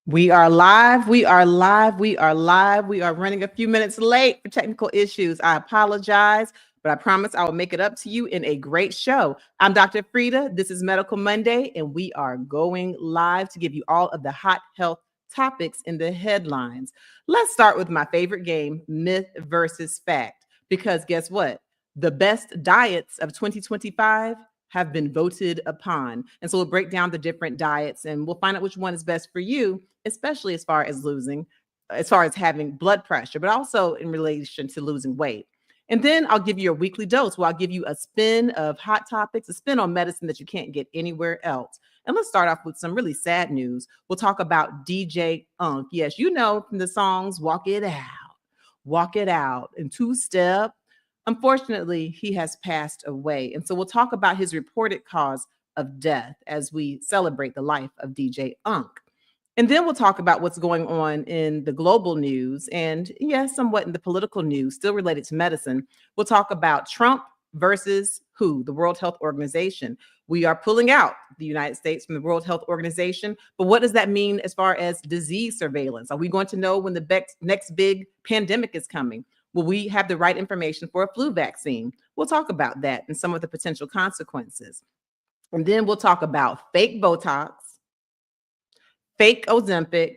We are live. We are live. We are live. We are running a few minutes late for technical issues. I apologize, but I promise I will make it up to you in a great show. I'm Dr. Frita. This is Medical Monday, and we are going live to give you all of the hot health topics in the headlines. Let's start with my favorite game, myth versus fact, because guess what? The best diets of 2025 have been voted upon. And so we'll break down the different diets and we'll find out which one is best for you, especially as far as having blood pressure, but also in relation to losing weight. And then I'll give you a weekly dose where I'll give you a spin of hot topics, a spin on medicine that you can't get anywhere else. And let's start off with some really sad news. We'll talk about DJ Unk. Yes, you know from the songs Walk It Out, and Two Step. Unfortunately, he has passed away. And so we'll talk about his reported cause of death as we celebrate the life of DJ Unk. And then we'll talk about what's going on in the global news and, yes, somewhat in the political news, still related to medicine. We'll talk about Trump versus WHO, the World Health Organization. We are pulling out the United States from the World Health Organization. But what does that mean as far as disease surveillance? Are we going to know when the next big pandemic is coming? Will we have the right information for a flu vaccine? We'll talk about that and some of the potential consequences. And then we'll talk about fake Botox, fake Ozempic,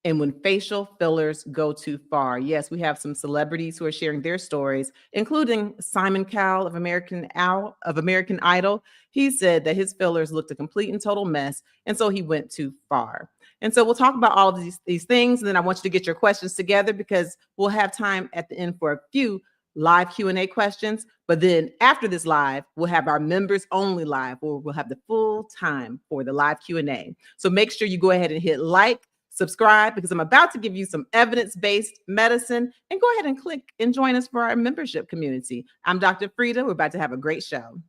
and when facial fillers go too far. Yes, we have some celebrities who are sharing their stories, including Simon Cowell of American Idol. He said that his fillers looked a complete and total mess, and so he went too far. And so we'll talk about all of these things, and then I want you to get your questions together because we'll have time at the end for a few live Q&A questions. But then after this live, we'll have our members only live, where we'll have the full time for the live Q&A. So make sure you go ahead and hit like, subscribe, because I'm about to give you some evidence-based medicine, and go ahead and click and join us for our membership community. I'm Dr. Frita. We're about to have a great show.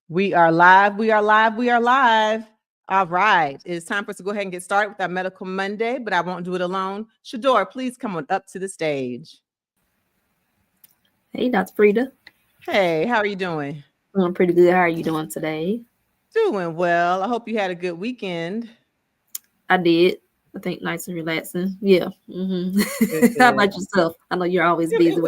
We are live. We are live. We are live. All right. It's time for us to go ahead and get started with our Medical Monday, but I won't do it alone. Shador, please come on up to the stage. Hey, Dr. Frita. Hey, how are you doing? I'm pretty good. How are you doing today? Doing well. I hope you had a good weekend. I did. I think nice and relaxing. Yeah. Mm-hmm. How about yourself? I know you're always busy.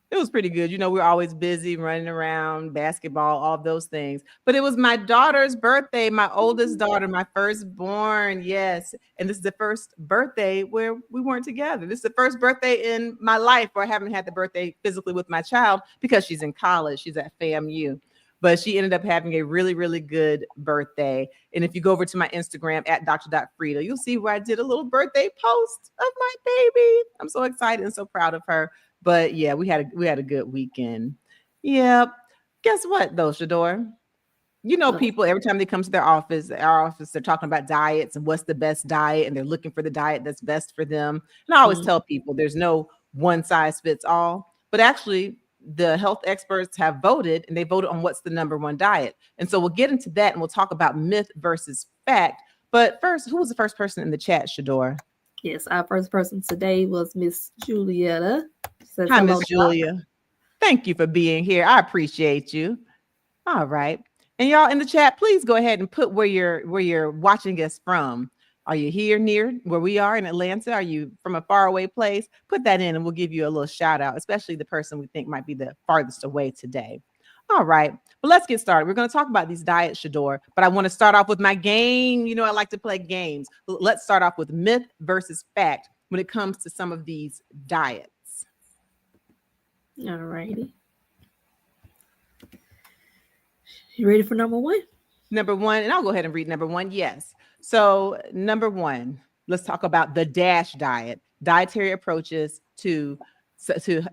It was pretty good. You know, we're always busy running around, basketball, all those things. But it was my daughter's birthday, my oldest daughter, my firstborn. Yes. And this is the first birthday where we weren't together. This is the first birthday in my life where I haven't had the birthday physically with my child because she's in college. She's at FAMU. But she ended up having a really, really good birthday. And if you go over to my Instagram at dr.frita, you'll see where I did a little birthday post of my baby. I'm so excited and so proud of her. But yeah, we had a good weekend. Yep. Guess what though, Shador? You know, people every time they come to our office, they're talking about diets and what's the best diet, and they're looking for the diet that's best for them. And I always tell people there's no one size fits all, but actually the health experts have voted, and they voted on what's the number one diet. And so we'll get into that, and we'll talk about myth versus fact. But first, who was the first person in the chat, Shador? Yes, our first person today was Miss Julietta. Hi, Miss Julia. Thank you for being here. I appreciate you. All right. And y'all in the chat, please go ahead and put where you're watching us from. Are you here near where we are in Atlanta? Are you from a faraway place? Put that in and we'll give you a little shout out, especially the person we think might be the farthest away today. All right. But let's get started. We're going to talk about these diets, Shador, but I want to start off with my game. You know, I like to play games. Let's start off with myth versus fact when it comes to some of these diets. All righty. You ready for number one? Number one, and I'll go ahead and read number one. Yes. So number one, let's talk about the DASH diet, dietary approaches to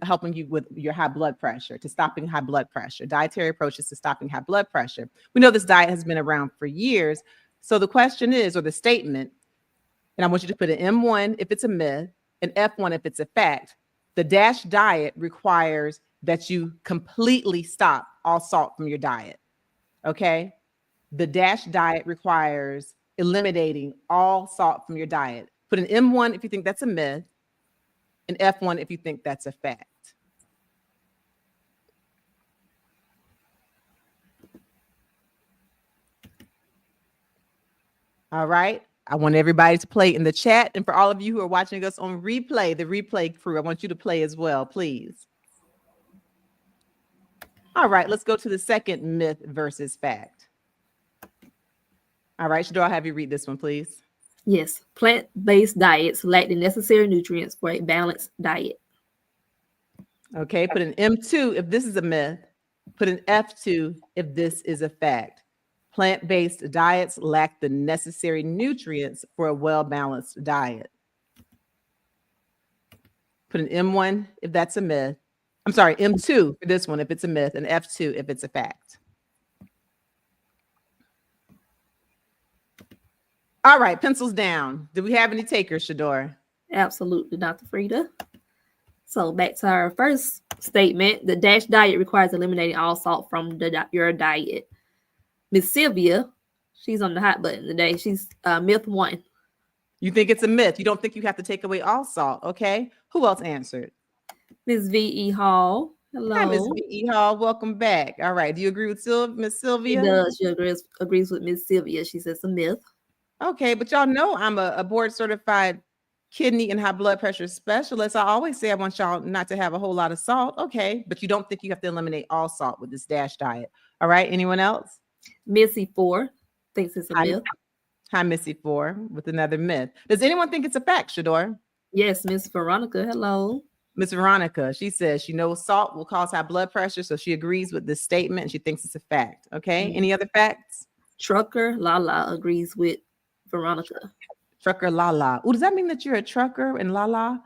helping you with your high blood pressure, to stopping high blood pressure, dietary approaches to stopping high blood pressure. We know this diet has been around for years. So the question is, or the statement, and I want you to put an M1 if it's a myth, an F1 if it's a fact. The DASH diet requires that you completely stop all salt from your diet. Okay. The DASH diet requires eliminating all salt from your diet. Put an M1 if you think that's a myth, an F1 if you think that's a fact. All right. I want everybody to play in the chat. And for all of you who are watching us on replay, the replay crew, I want you to play as well, please. All right, let's go to the second myth versus fact. All right, Shador, I'll have you read this one, please. Yes, plant-based diets lack the necessary nutrients for a balanced diet. Okay, put an M2 if this is a myth. Put an F2 if this is a fact. Plant-based diets lack the necessary nutrients for a well-balanced diet. Put an M1 if that's a myth. I'm sorry, M2 for this one if it's a myth, and F2 if it's a fact. All right, pencils down. Do we have any takers, Shador? Absolutely, Dr. Frita. So back to our first statement, the DASH diet requires eliminating all salt from your diet. Miss Sylvia, she's on the hot button today. She's myth 1. You think it's a myth. You don't think you have to take away all salt, okay? Who else answered? Miss V.E. Hall. Hello. Hi, Miss V.E. Hall. Welcome back. All right. Do you agree with Miss Sylvia? She does. She agrees with Miss Sylvia. She says it's a myth. Okay, but y'all know I'm a board certified kidney and high blood pressure specialist. I always say I want y'all not to have a whole lot of salt. Okay, but you don't think you have to eliminate all salt with this DASH diet. All right, anyone else? Missy 4 thinks it's a myth. Hi, Missy 4 with another myth. Does anyone think it's a fact, Shador? Yes, Miss Veronica. Hello. Miss Veronica, she says she knows salt will cause high blood pressure, so she agrees with this statement and she thinks it's a fact. Okay, any other facts? Trucker Lala agrees with Veronica. Trucker Lala. Oh, does that mean that you're a trucker and Lala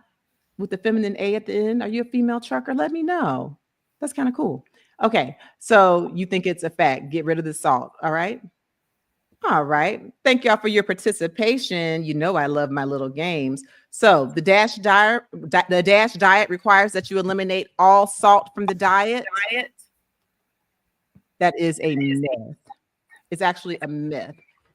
with the feminine A at the end? Are you a female trucker? Let me know. That's kind of cool. Okay, so you think it's a fact. Get rid of the salt. All right. All right. Thank y'all for your participation. You know I love my little games. So the DASH diet requires that you eliminate all salt from the diet. That is a myth. It's actually a myth.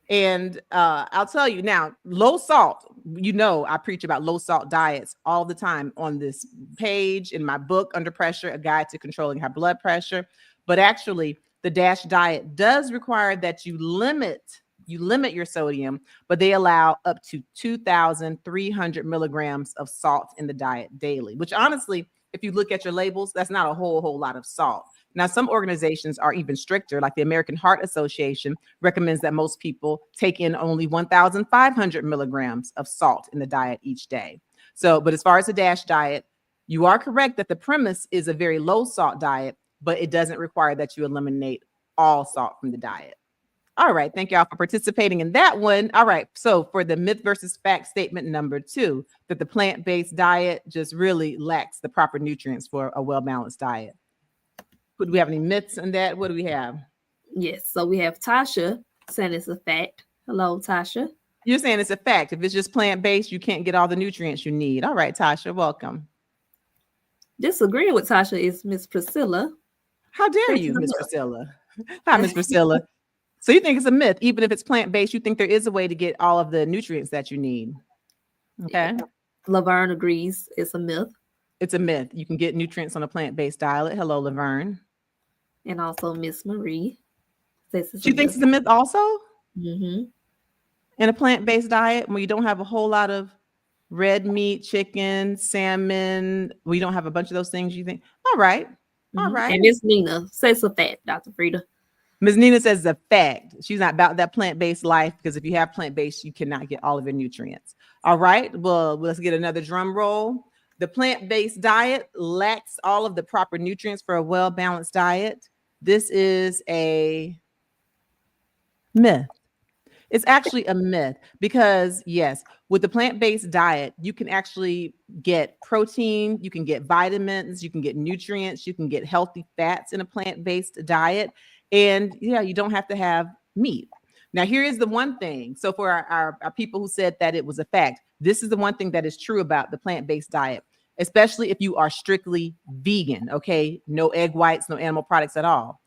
And I'll tell you now, low salt, you know, I preach about low salt diets all the time on this page, in my book, Under Pressure, A Guide to Controlling High Blood Pressure. But actually, the DASH diet does require that you limit your sodium, but they allow up to 2,300 milligrams of salt in the diet daily, which honestly, if you look at your labels, that's not a whole lot of salt. Now, some organizations are even stricter, like the American Heart Association recommends that most people take in only 1,500 milligrams of salt in the diet each day. So, but as far as the DASH diet, you are correct that the premise is a very low salt diet, but it doesn't require that you eliminate all salt from the diet. All right. Thank y'all for participating in that one. All right. So for the myth versus fact statement number 2, that the plant-based diet just really lacks the proper nutrients for a well-balanced diet. Do we have any myths on that? What do we have? Yes. So we have Tasha saying it's a fact. Hello, Tasha. You're saying it's a fact. If it's just plant-based, you can't get all the nutrients you need. All right, Tasha, welcome. Disagreeing with Tasha is Miss Priscilla. How dare you, Miss Priscilla? Hi, Miss Priscilla. So you think it's a myth, even if it's plant-based, you think there is a way to get all of the nutrients that you need. Okay. Laverne agrees it's a myth. It's a myth. You can get nutrients on a plant-based diet. Hello, Laverne. And also Miss Marie says she thinks it's a myth also? Mm-hmm. In a plant-based diet, where you don't have a whole lot of red meat, chicken, salmon, we don't have a bunch of those things, you think? All right. All right. And Miss Nina says a fact, Dr. Frita. Ms. Nina says it's a fact. She's not about that plant-based life, because if you have plant-based, you cannot get all of your nutrients. All right. Well, let's get another drum roll. The plant-based diet lacks all of the proper nutrients for a well-balanced diet. This is a myth. It's actually a myth because, yes, with the plant-based diet, you can actually get protein, you can get vitamins, you can get nutrients, you can get healthy fats in a plant-based diet. And yeah, you don't have to have meat. Now, here is the one thing. So for our people who said that it was a fact, this is the one thing that is true about the plant-based diet, especially if you are strictly vegan, okay? No egg whites, no animal products at all.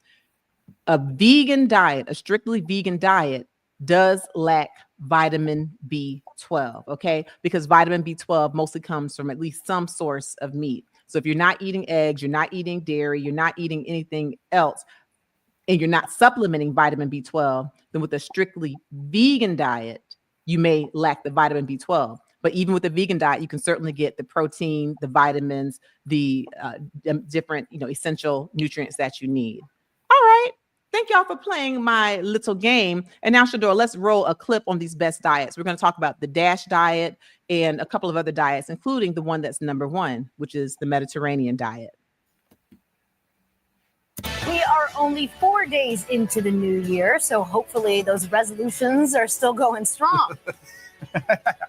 A vegan diet, a strictly vegan diet, does lack vitamin B12, okay? Because vitamin B12 mostly comes from at least some source of meat. So if you're not eating eggs, you're not eating dairy, you're not eating anything else, and you're not supplementing vitamin B12, then with a strictly vegan diet, you may lack the vitamin B12. But even with a vegan diet, you can certainly get the protein, the vitamins, the different, essential nutrients that you need. All right. Thank y'all for playing my little game. And now, Shador, let's roll a clip on these best diets. We're going to talk about the DASH diet and a couple of other diets, including the one that's number one, which is the Mediterranean diet. We are only 4 days into the new year, so hopefully those resolutions are still going strong.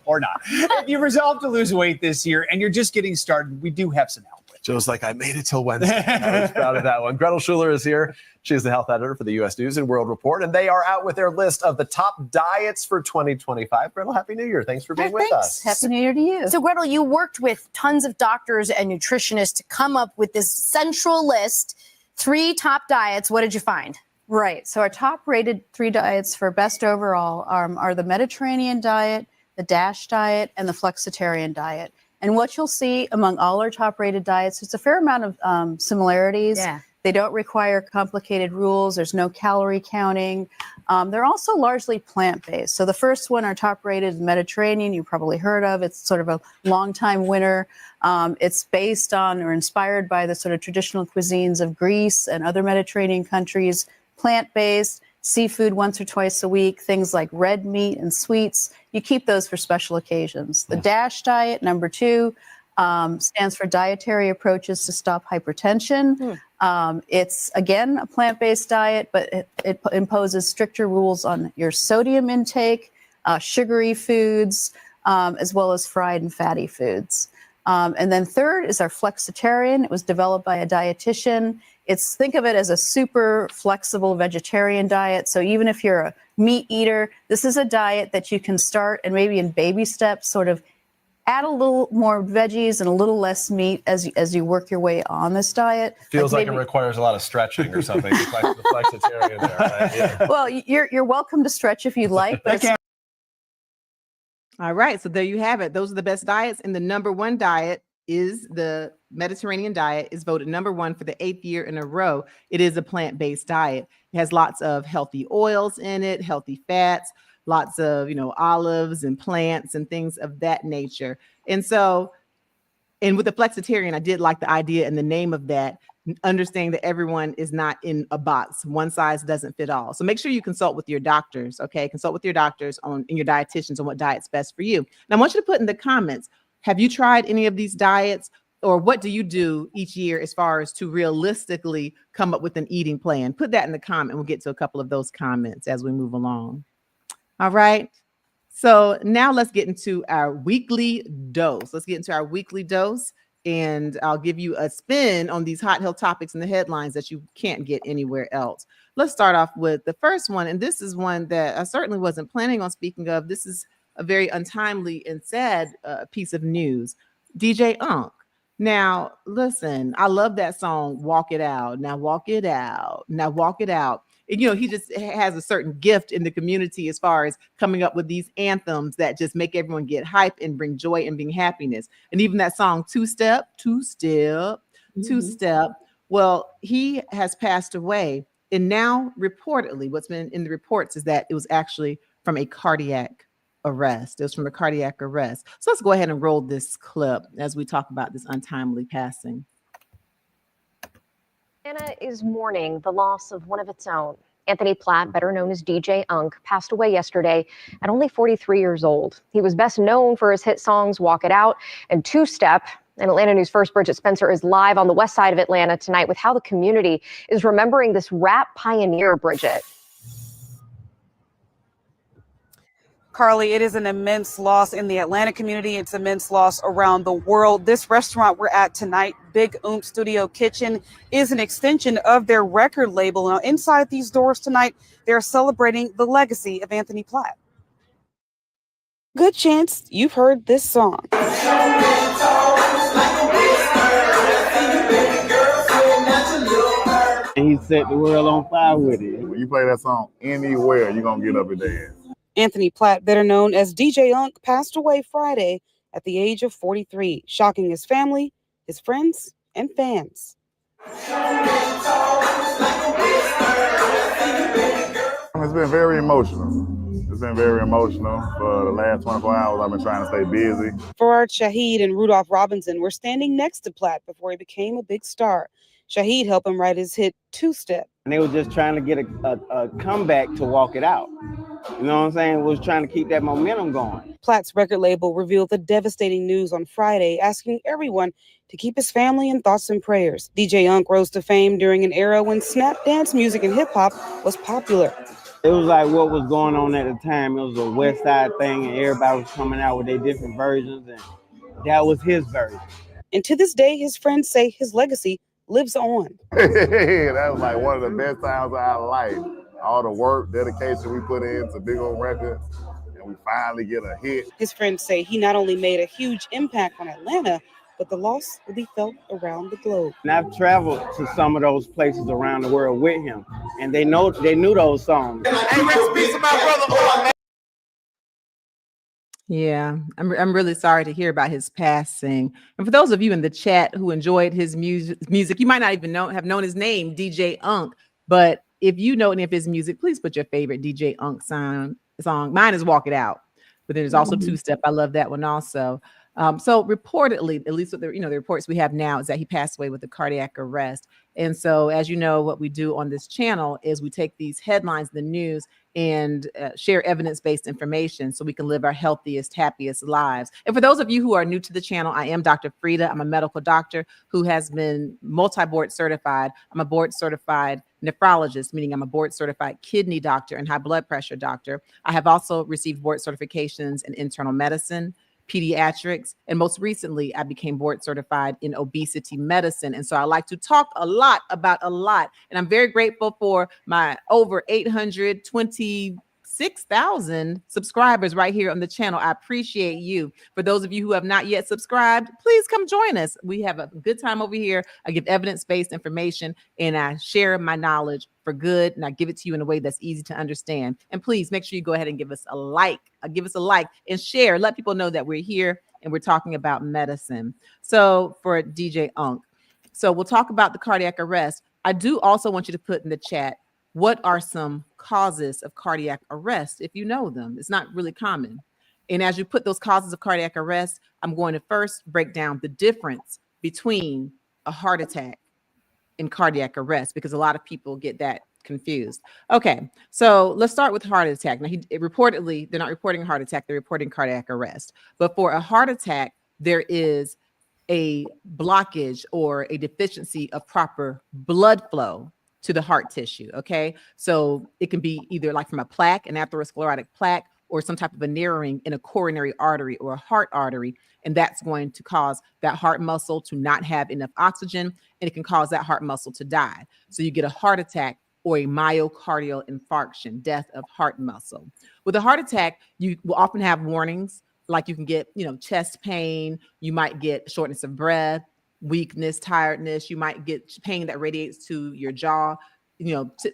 Or not. If you resolve to lose weight this year and you're just getting started, we do have some help. Joe's like, I made it till Wednesday. I was proud of that one. Gretel Schuler is here. She is the health editor for the U.S. News and World Report, and they are out with their list of the top diets for 2025. Gretel, Happy New Year. Thanks for being with us. Happy New Year to you. So, Gretel, you worked with tons of doctors and nutritionists to come up with this central list, 3 top diets. What did you find? Right. So our top-rated 3 diets for best overall are the Mediterranean diet, the DASH diet, and the flexitarian diet. And what you'll see among all our top-rated diets, there's a fair amount of similarities. Yeah. They don't require complicated rules. There's no calorie counting. They're also largely plant-based. So the first one, our top-rated, is Mediterranean. You probably heard of. It's sort of a long-time winner. It's based on or inspired by the sort of traditional cuisines of Greece and other Mediterranean countries. Plant-based, seafood once or twice a week, things like red meat and sweets. You keep those for special occasions. The DASH diet, number 2, stands for Dietary Approaches to Stop Hypertension. It's, again, a plant-based diet, but it imposes stricter rules on your sodium intake, sugary foods, as well as fried and fatty foods. And then third is our flexitarian. It was developed by a dietitian. Think of it as a super flexible vegetarian diet. So even if you're a meat eater, this is a diet that you can start and maybe in baby steps sort of add a little more veggies and a little less meat as you work your way on this diet. Feels like it requires a lot of stretching or something. The flexitarian there, right? Yeah. Well, you're welcome to stretch if you'd like. But all right. So there you have it. Those are the best diets. And the number 1 diet is the Mediterranean diet, is voted number 1 for the 8th year in a row. It is a plant-based diet. It has lots of healthy oils in it, healthy fats, lots of, olives and plants and things of that nature. And so, and with the flexitarian, I did like the idea and the name of that, understanding that everyone is not in a box. One size doesn't fit all. So make sure you consult with your doctors, okay? Consult with your doctors and your dietitians on what diet's best for you. And I want you to put in the comments, have you tried any of these diets, or what do you do each year as far as to realistically come up with an eating plan? Put that in the comment. We'll get to a couple of those comments as we move along. All right. So now let's get into our weekly dose. And I'll give you a spin on these hot health topics and the headlines that you can't get anywhere else. Let's start off with the first one. And this is one that I certainly wasn't planning on speaking of. This is a very untimely and sad piece of news. DJ Unk. Now, listen, I love that song, Walk It Out. Now walk it out. Now walk it out. And, he just has a certain gift in the community as far as coming up with these anthems that just make everyone get hype and bring joy and bring happiness. And even that song, Two Step. Well, he has passed away. And now reportedly, what's been in the reports is that it was actually from a cardiac arrest. It was from a cardiac arrest. So let's go ahead and roll this clip as we talk about this untimely passing. Atlanta is mourning the loss of one of its own. Anthony Platt, better known as DJ Unk, passed away yesterday at only 43 years old. He was best known for his hit songs Walk It Out and Two Step. And Atlanta News First Bridget Spencer is live on the west side of Atlanta tonight with how the community is remembering this rap pioneer, Bridget. Carly, it is an immense loss in the Atlanta community. It's an immense loss around the world. This restaurant we're at tonight, Big Oomph Studio Kitchen, is an extension of their record label. Now, inside these doors tonight, they're celebrating the legacy of Anthony Platt. Good chance you've heard this song. And he set the world on fire with it. When you play that song anywhere, you're going to get up and dance. Anthony Platt, better known as DJ Unk, passed away Friday at the age of 43, shocking his family, his friends, and fans. It's been very emotional. It's been very emotional. For the last 24 hours, I've been trying to stay busy. Farad Shaheed and Rudolph Robinson were standing next to Platt before he became a big star. Shaheed helped him write his hit Two-Step. And they were just trying to get a comeback to walk it out. You know what I'm saying? Was trying to keep that momentum going. Platt's record label revealed the devastating news on Friday, asking everyone to keep his family in thoughts and prayers. DJ Unk rose to fame during an era when snap dance music and hip-hop was popular. It was like what was going on at the time. It was a West Side thing, and everybody was coming out with their different versions, and that was his version. And to this day, his friends say his legacy lives on. That was like one of the best times of our life. All the work, dedication we put into Big Old Records, and we finally get a hit. His friends say he not only made a huge impact on Atlanta, but the loss will be felt around the globe. And I've traveled to some of those places around the world with him, and they knew those songs. Hey, rest in peace to my brother. Yeah, I'm really sorry to hear about his passing. And for those of you in the chat who enjoyed his music, you might not even have known his name, DJ Unk. But if you know any of his music, please put your favorite DJ Unk song. Mine is Walk It Out, but there's also Two-Step. I love that one also. So reportedly, at least with the reports we have now, is that he passed away with a cardiac arrest. And so, as you know, what we do on this channel is we take these headlines, the news, and share evidence-based information so we can live our healthiest, happiest lives. And for those of you who are new to the channel, I am Dr. Frita. I'm a medical doctor who has been multi-board certified. I'm a board certified nephrologist, meaning I'm a board certified kidney doctor and high blood pressure doctor. I have also received board certifications in internal medicine, pediatrics, and most recently, I became board certified in obesity medicine. And so I like to talk a lot about a lot. And I'm very grateful for my over 826,000 subscribers right here on the channel. I appreciate you. For those of you who have not yet subscribed, please come join us. We have a good time over here. I give evidence-based information and I share my knowledge for good, and I give it to you in a way that's easy to understand. And please make sure you go ahead and give us a like. And share. Let people know that we're here and we're talking about medicine. So for DJ Unk, so we'll talk about the cardiac arrest. I do also want you to put in the chat, what are some causes of cardiac arrest if you know them? It's not really common. And as you put those causes of cardiac arrest, I'm going to first break down the difference between a heart attack and cardiac arrest, because a lot of people get that confused. Okay, so let's start with heart attack. Now, reportedly, they're not reporting heart attack, they're reporting cardiac arrest. But for a heart attack, there is a blockage or a deficiency of proper blood flow to the heart tissue, okay? So it can be either like from a plaque, an atherosclerotic plaque, or some type of a narrowing in a coronary artery or a heart artery. And that's going to cause that heart muscle to not have enough oxygen, and it can cause that heart muscle to die. So you get a heart attack or a myocardial infarction, death of heart muscle. With a heart attack, you will often have warnings, like you can get, chest pain, you might get shortness of breath, weakness, tiredness, you might get pain that radiates to your jaw,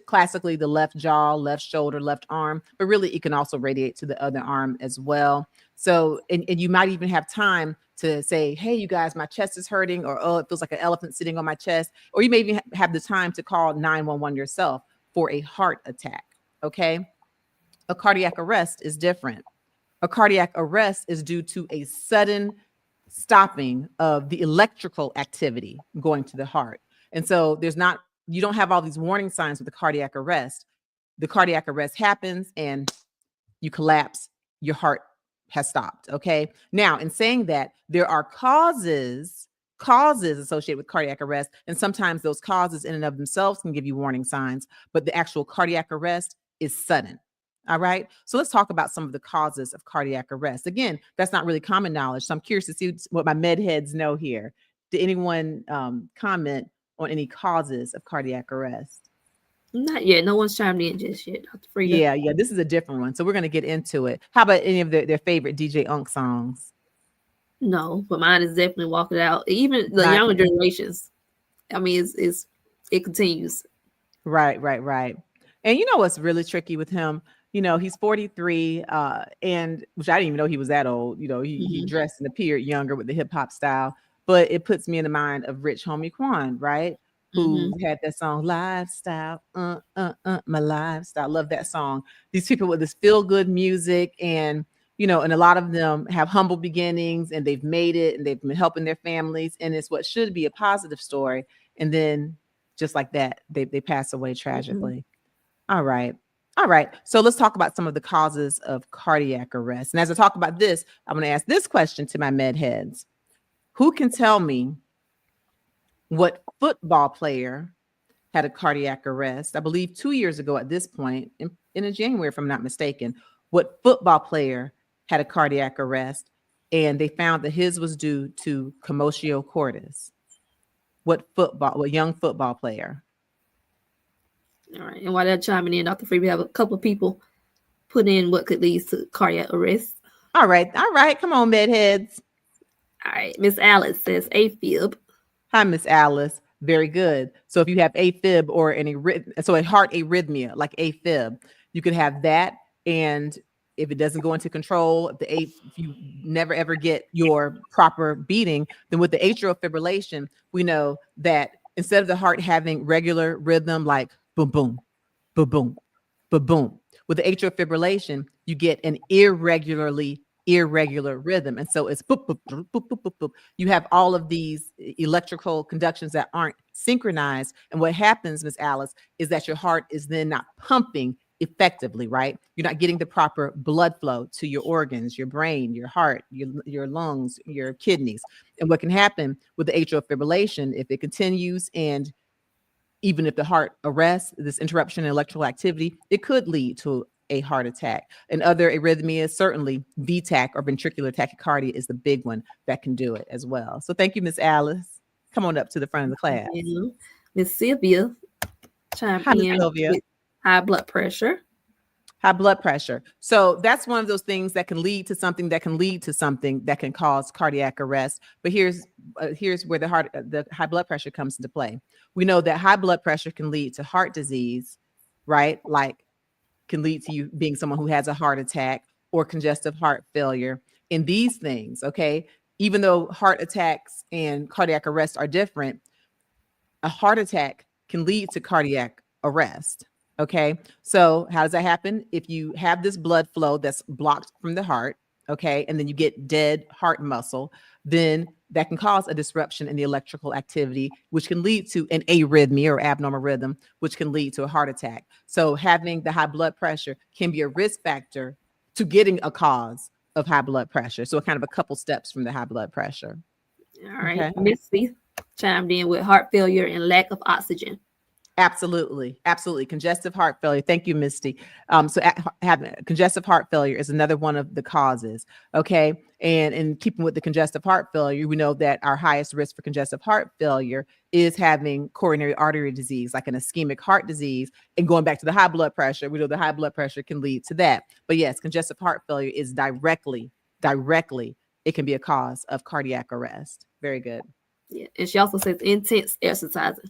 classically the left jaw, left shoulder, left arm, but really it can also radiate to the other arm as well. So, and you might even have time to say, hey, you guys, my chest is hurting, or, oh, it feels like an elephant sitting on my chest. Or you may even have the time to call 911 yourself for a heart attack, okay? A cardiac arrest is different. A cardiac arrest is due to a sudden stopping of the electrical activity going to the heart. And so you don't have all these warning signs with the cardiac arrest. The cardiac arrest happens and you collapse, your heart has stopped, okay? Now, in saying that, there are causes associated with cardiac arrest, and sometimes those causes in and of themselves can give you warning signs, but the actual cardiac arrest is sudden. All right. So let's talk about some of the causes of cardiac arrest. Again, that's not really common knowledge. So I'm curious to see what my med heads know here. Did anyone comment on any causes of cardiac arrest? Not yet. No one's chimed in just yet, Dr. Frita. Yeah. This is a different one. So we're going to get into it. How about any of their favorite DJ Unk songs? No, but mine is definitely Walk It Out. Even the younger generations. I mean, it continues. Right. And you know what's really tricky with him? You know, he's 43, and which I didn't even know he was that old. You know, he dressed and appeared younger with the hip hop style, but it puts me in the mind of Rich Homie Quan, right? Who had that song Lifestyle, my lifestyle. Love that song. These people with this feel good music, and you know, and a lot of them have humble beginnings and they've made it and they've been helping their families, and it's what should be a positive story. And then just like that, they pass away tragically. All right. All right. So let's talk about some of the causes of cardiac arrest. And as I talk about this, I'm going to ask this question to my med heads. Who can tell me what football player had a cardiac arrest? I believe 2 years ago at this point, in January, if I'm not mistaken, what football player had a cardiac arrest? And they found that his was due to commotio cordis. What young football player? All right. And while they're chiming in, Dr. Free, we have a couple of people put in what could lead to cardiac arrest. All right. Come on, med heads. All right. Miss Alice says AFib. Hi, Miss Alice. Very good. So if you have AFib or a heart arrhythmia like AFib, you could have that. And if it doesn't go into control, if you never ever get your proper beating, then with the atrial fibrillation, we know that instead of the heart having regular rhythm like boom, boom, boom, boom, boom, boom, with the atrial fibrillation, you get an irregular rhythm. And so it's boop, boop, boop, boop, boop, boop, boop. You have all of these electrical conductions that aren't synchronized. And what happens, Miss Alice, is that your heart is then not pumping effectively, right? You're not getting the proper blood flow to your organs, your brain, your heart, your lungs, your kidneys. And what can happen with the atrial fibrillation, if it continues and even if the heart arrests, this interruption in electrical activity, it could lead to a heart attack. And other arrhythmias, certainly VTAC or ventricular tachycardia is the big one that can do it as well. So thank you, Miss Alice. Come on up to the front of the class. Miss Sylvia chimed in with high blood pressure. High blood pressure. So that's one of those things that can lead to something that can cause cardiac arrest. But here's where the high blood pressure comes into play. We know that high blood pressure can lead to heart disease, right? Like can lead to you being someone who has a heart attack or congestive heart failure. In these things, okay, even though heart attacks and cardiac arrest are different, a heart attack can lead to cardiac arrest. Okay, so how does that happen? If you have this blood flow that's blocked from the heart, okay, and then you get dead heart muscle, then that can cause a disruption in the electrical activity, which can lead to an arrhythmia or abnormal rhythm, which can lead to a heart attack. So having the high blood pressure can be a risk factor to getting a cause of high blood pressure. So kind of a couple steps from the high blood pressure. All right, okay. Missy chimed in with heart failure and lack of oxygen. Absolutely. Congestive heart failure. Thank you, Misty. So having congestive heart failure is another one of the causes. Okay. And in keeping with the congestive heart failure, we know that our highest risk for congestive heart failure is having coronary artery disease, like an ischemic heart disease. And going back to the high blood pressure, we know the high blood pressure can lead to that. But yes, congestive heart failure is directly, it can be a cause of cardiac arrest. Very good. Yeah. And she also says intense exercising.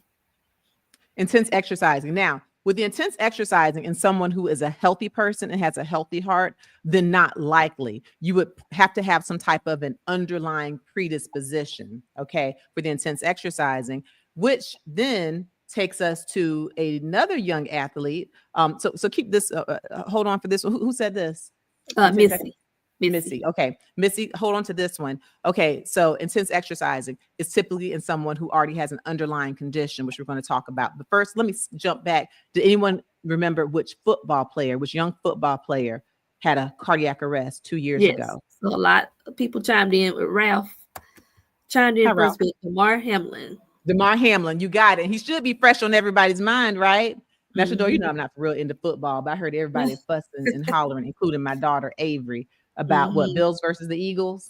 Intense exercising. Now, with the intense exercising in someone who is a healthy person and has a healthy heart, then not likely. You would have to have some type of an underlying predisposition, okay, for the intense exercising, which then takes us to another young athlete. So keep this, hold on for this one. Who said this? Missy. Okay. Missy, hold on to this one. Okay. So intense exercising is typically in someone who already has an underlying condition, which we're going to talk about. But first, let me jump back. Did anyone remember which young football player had a cardiac arrest 2 years ago? So a lot of people chimed in with Ralph. Chimed in first with Damar Hamlin. Damar Hamlin, you got it. He should be fresh on everybody's mind, right? Now, Shador, you know I'm not real into football, but I heard everybody fussing and hollering, including my daughter Avery, about what Bills versus the Eagles.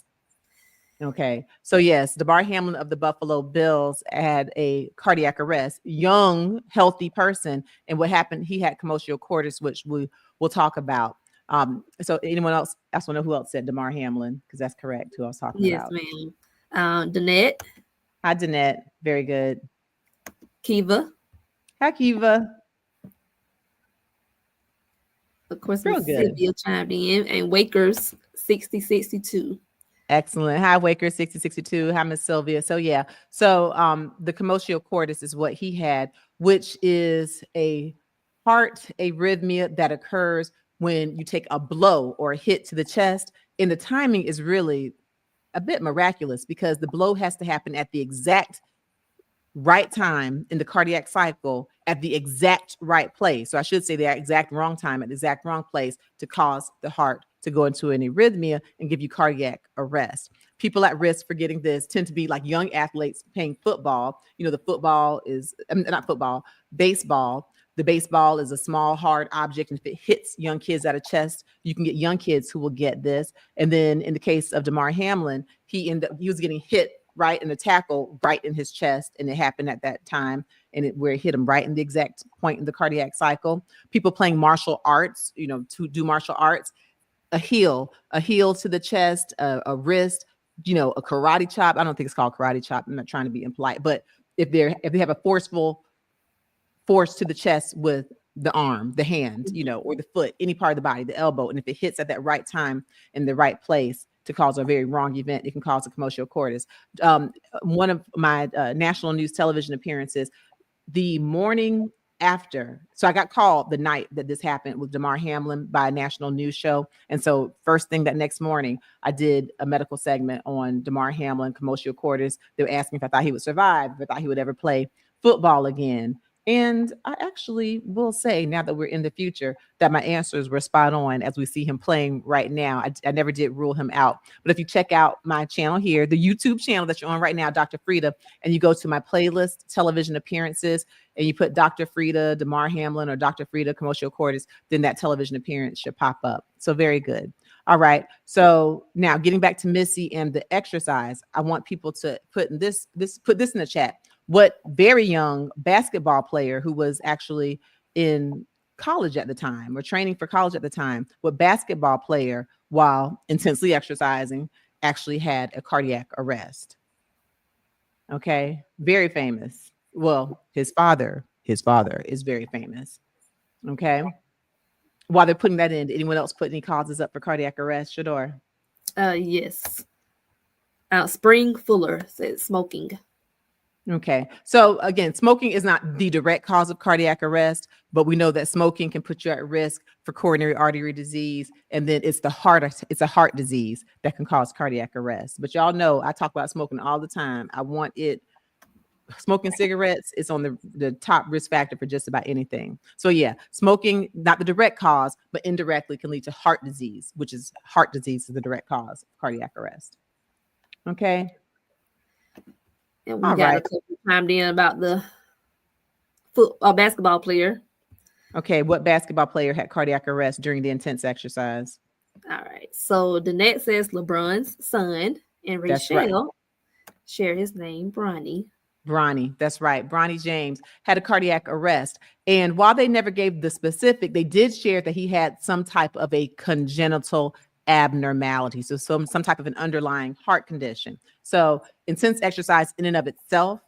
Okay. So yes, Damar Hamlin of the Buffalo Bills had a cardiac arrest, young, healthy person. And what happened, he had commotio cordis, which we will talk about. So anyone else want to know who else said Damar Hamlin? Because that's correct, who I was talking about. Yes, ma'am. Danette. Hi, Danette. Very good. Kiva. Hi, Kiva. Of course, Real Miss good. Sylvia chimed in, and Wakers 6062. Excellent. Hi, Waker 6062. Hi, Miss Sylvia. So yeah. So the commotio cordis is what he had, which is a heart arrhythmia that occurs when you take a blow or a hit to the chest. And the timing is really a bit miraculous because the blow has to happen at the exact right time in the cardiac cycle at the exact right place. So I should say the exact wrong time at the exact wrong place to cause the heart to go into an arrhythmia and give you cardiac arrest. People at risk for getting this tend to be like young athletes playing football. You know, the football is not football, baseball. The baseball is a small, hard object. And if it hits young kids at a chest, you can get young kids who will get this. And then in the case of Damar Hamlin, he was getting hit right in the tackle, right in his chest. And it happened at that time. And where it hit him right in the exact point in the cardiac cycle. People playing martial arts, you know, to do martial arts, a heel to the chest, a wrist, you know, a karate chop. I don't think it's called karate chop. I'm not trying to be impolite, but if they have a force to the chest with the arm, the hand, you know, or the foot, any part of the body, the elbow, and if it hits at that right time in the right place to cause a very wrong event, it can cause a commotio cordis. One of my national news television appearances, the morning after, so I got called the night that this happened with Damar Hamlin by a national news show. And so first thing that next morning, I did a medical segment on Damar Hamlin, commotio cordis. They were asking if I thought he would survive, if I thought he would ever play football again. And I actually will say, now that we're in the future, that my answers were spot on as we see him playing right now. I never did rule him out. But if you check out my channel here, the YouTube channel that you're on right now, Dr. Frita, and you go to my playlist, television appearances, and you put Dr. Frita, Damar Hamlin, or Dr. Frita, commotio cordis, then that television appearance should pop up. So very good. All right. So now getting back to Missy and the exercise, I want people to put this in the chat. What very young basketball player who was actually in college at the time or training for college at the time, what basketball player, while intensely exercising, actually had a cardiac arrest? Okay, very famous. Well, his father is very famous. Okay. While they're putting that in, did anyone else put any causes up for cardiac arrest? Shador? Yes. Spring Fuller said smoking. Okay. So again, smoking is not the direct cause of cardiac arrest, but we know that smoking can put you at risk for coronary artery disease. And then it's a heart disease that can cause cardiac arrest. But y'all know I talk about smoking all the time. Smoking cigarettes is on the top risk factor for just about anything. So yeah, smoking, not the direct cause, but indirectly can lead to heart disease, which is heart disease is the direct cause of cardiac arrest. Okay. And we got a couple chimed in about the basketball player. Okay, what basketball player had cardiac arrest during the intense exercise? All right. So Danette says LeBron's son, and Rachel share his name, Bronny. Bronny, that's right. Bronny James had a cardiac arrest. And while they never gave the specific, they did share that he had some type of a congenital abnormality. So some type of an underlying heart condition. So intense exercise in and of itself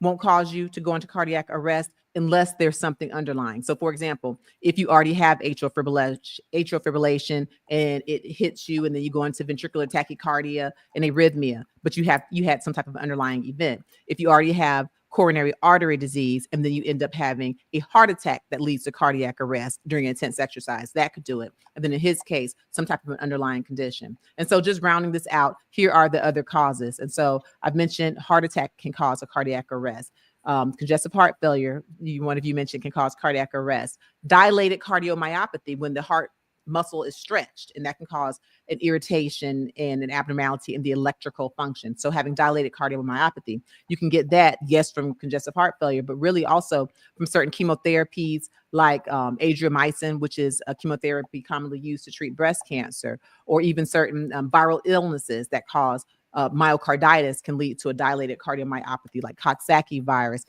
won't cause you to go into cardiac arrest unless there's something underlying. So for example, if you already have atrial fibrillation and it hits you and then you go into ventricular tachycardia and arrhythmia, but you had some type of underlying event. If you already have coronary artery disease and then you end up having a heart attack that leads to cardiac arrest during intense exercise, that could do it. And then in his case, some type of an underlying condition. And so just rounding this out, here are the other causes. And so I've mentioned heart attack can cause a cardiac arrest. Congestive heart failure, one of you mentioned, can cause cardiac arrest. Dilated cardiomyopathy, when the heart muscle is stretched, and that can cause an irritation and an abnormality in the electrical function. So having dilated cardiomyopathy, you can get that, yes, from congestive heart failure, but really also from certain chemotherapies like adriamycin, which is a chemotherapy commonly used to treat breast cancer, or even certain viral illnesses that cause myocarditis can lead to a dilated cardiomyopathy like Coxsackie virus.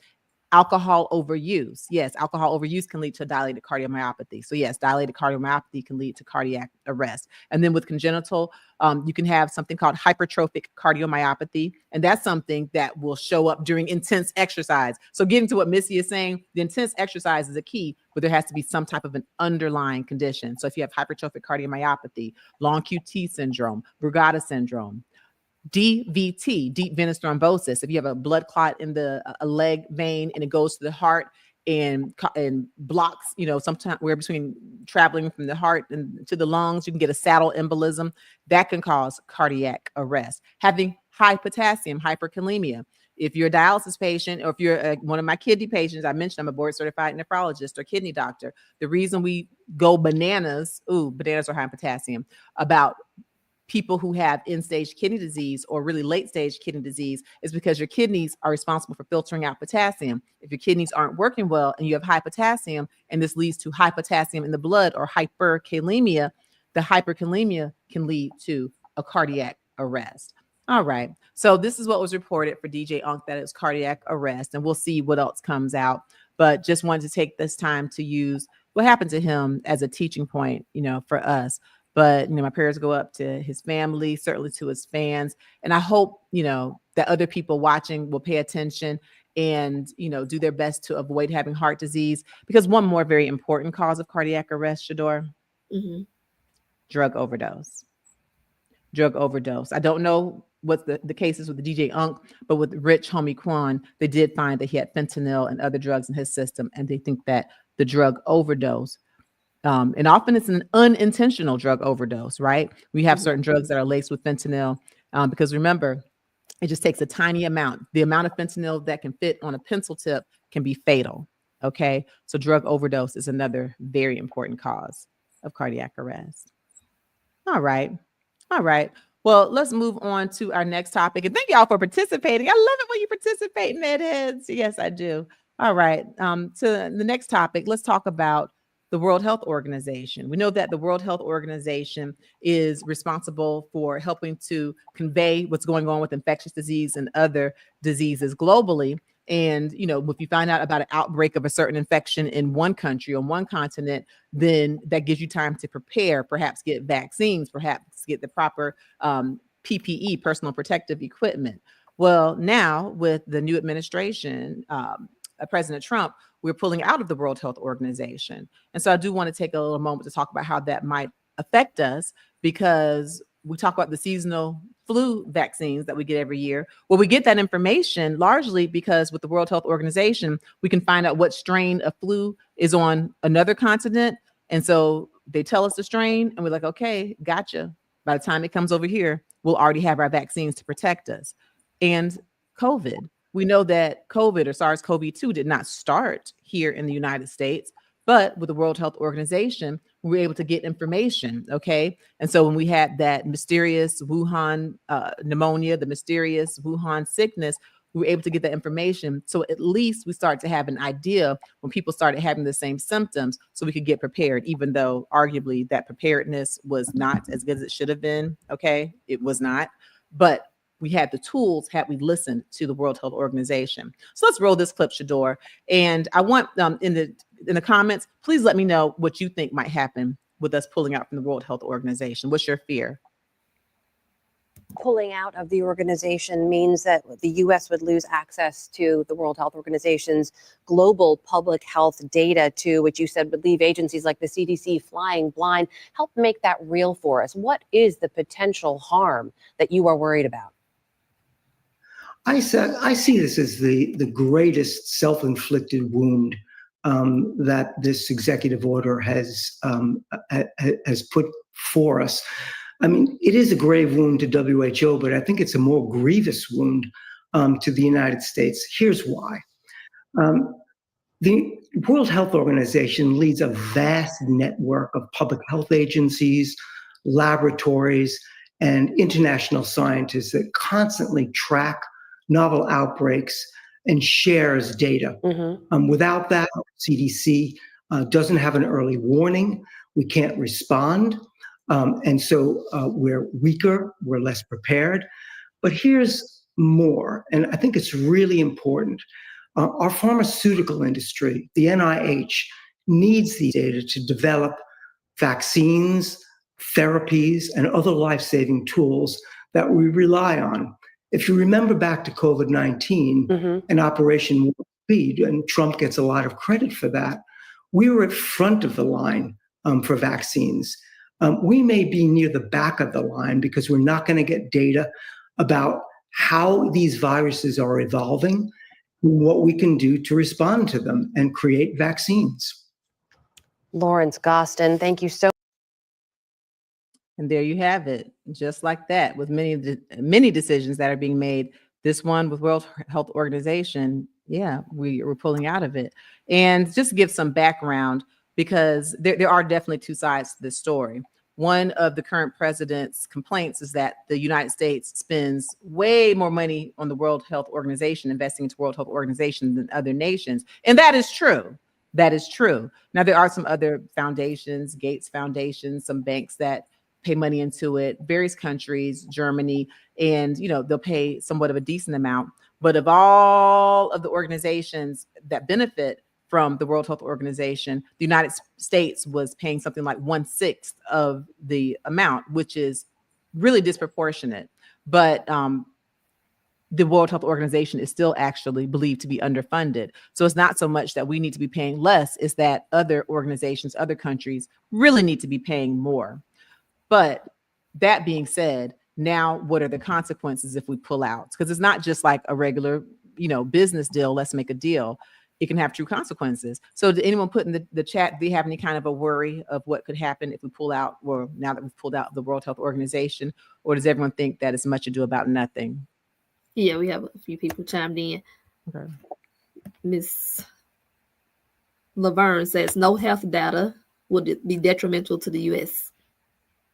Alcohol overuse. Yes, alcohol overuse can lead to dilated cardiomyopathy. So yes, dilated cardiomyopathy can lead to cardiac arrest. And then with congenital, you can have something called hypertrophic cardiomyopathy. And that's something that will show up during intense exercise. So getting to what Missy is saying, the intense exercise is a key, but there has to be some type of an underlying condition. So if you have hypertrophic cardiomyopathy, long QT syndrome, Brugada syndrome, DVT, deep venous thrombosis. If you have a blood clot in a leg vein and it goes to the heart and blocks, sometimes where between traveling from the heart and to the lungs, you can get a saddle embolism that can cause cardiac arrest. Having high potassium, hyperkalemia. If you're a dialysis patient, or if you're one of my kidney patients, I mentioned I'm a board certified nephrologist or kidney doctor. The reason we go bananas are high in potassium, about people who have end-stage kidney disease or really late-stage kidney disease is because your kidneys are responsible for filtering out potassium. If your kidneys aren't working well and you have high potassium, and this leads to high potassium in the blood or hyperkalemia, the hyperkalemia can lead to a cardiac arrest. All right. So this is what was reported for DJ Unk, that is cardiac arrest, and we'll see what else comes out. But just wanted to take this time to use what happened to him as a teaching point, for us. But, my prayers go up to his family, certainly to his fans. And I hope, that other people watching will pay attention and, do their best to avoid having heart disease. Because one more very important cause of cardiac arrest, Shador, drug overdose. Drug overdose. I don't know what the case is with the DJ Unk, but with Rich Homie Quan, they did find that he had fentanyl and other drugs in his system. And they think that the drug overdose, and often it's an unintentional drug overdose, right? We have certain drugs that are laced with fentanyl, because remember, it just takes a tiny amount. The amount of fentanyl that can fit on a pencil tip can be fatal. Okay. So drug overdose is another very important cause of cardiac arrest. All right. Well, let's move on to our next topic. And thank y'all for participating. I love it when you participate, Medheads. Yes, I do. All right. To the next topic, let's talk about the World Health Organization. We know that the World Health Organization is responsible for helping to convey what's going on with infectious disease and other diseases globally. And, if you find out about an outbreak of a certain infection in one country, on one continent, then that gives you time to prepare, perhaps get vaccines, perhaps get the proper PPE, personal protective equipment. Well, now with the new administration, President Trump, we're pulling out of the World Health Organization. And so I do want to take a little moment to talk about how that might affect us, because we talk about the seasonal flu vaccines that we get every year. Well, we get that information largely because with the World Health Organization, we can find out what strain of flu is on another continent. And so they tell us the strain and we're like, okay, gotcha. By the time it comes over here, we'll already have our vaccines to protect us. And COVID. We know that COVID, or SARS-CoV-2, did not start here in the United States, but with the World Health Organization, we were able to get information, okay? And so when we had that mysterious Wuhan pneumonia, the mysterious Wuhan sickness, we were able to get that information. So at least we start to have an idea when people started having the same symptoms, so we could get prepared, even though arguably that preparedness was not as good as it should have been, okay? It was not, but we had the tools had we listened to the World Health Organization. So let's roll this clip, Shador. And I want in the comments, please let me know what you think might happen with us pulling out from the World Health Organization. What's your fear? Pulling out of the organization means that the U.S. would lose access to the World Health Organization's global public health data, to which you said would leave agencies like the CDC flying blind. Help make that real for us. What is the potential harm that you are worried about? I see this as the greatest self-inflicted wound that this executive order has put for us. I mean, it is a grave wound to WHO, but I think it's a more grievous wound to the United States. Here's why. The World Health Organization leads a vast network of public health agencies, laboratories, and international scientists that constantly track novel outbreaks and shares data. Without that, CDC doesn't have an early warning. We can't respond. And so we're weaker, we're less prepared. But here's more, and I think it's really important. Our pharmaceutical industry, the NIH, needs these data to develop vaccines, therapies, and other life-saving tools that we rely on. If you remember back to COVID-19 and Operation Warp Speed, and Trump gets a lot of credit for that, we were at front of the line for vaccines. We may be near the back of the line because we're not going to get data about how these viruses are evolving, what we can do to respond to them and create vaccines. Lawrence Gostin, thank you so much. And there you have it, just like that, with many decisions that are being made. This one with World Health Organization, yeah, we're pulling out of it. And just to give some background, because there are definitely two sides to this story. One of the current president's complaints is that the United States spends way more money on the World Health Organization, investing into World Health Organization than other nations. And that is true. That is true. Now, there are some other foundations, Gates Foundation, some banks that pay money into it, various countries, Germany, and they'll pay somewhat of a decent amount. But of all of the organizations that benefit from the World Health Organization, the United States was paying something like 1/6 of the amount, which is really disproportionate. But the World Health Organization is still actually believed to be underfunded. So it's not so much that we need to be paying less, it's that other organizations, other countries really need to be paying more. But that being said, now what are the consequences if we pull out? Because it's not just like a regular, business deal, let's make a deal. It can have true consequences. So did anyone put in the chat, do you have any kind of a worry of what could happen if we pull out, or now that we've pulled out the World Health Organization, or does everyone think that it's much ado about nothing? Yeah, we have a few people chimed in. Okay. Miss Laverne says no health data would be detrimental to the U.S.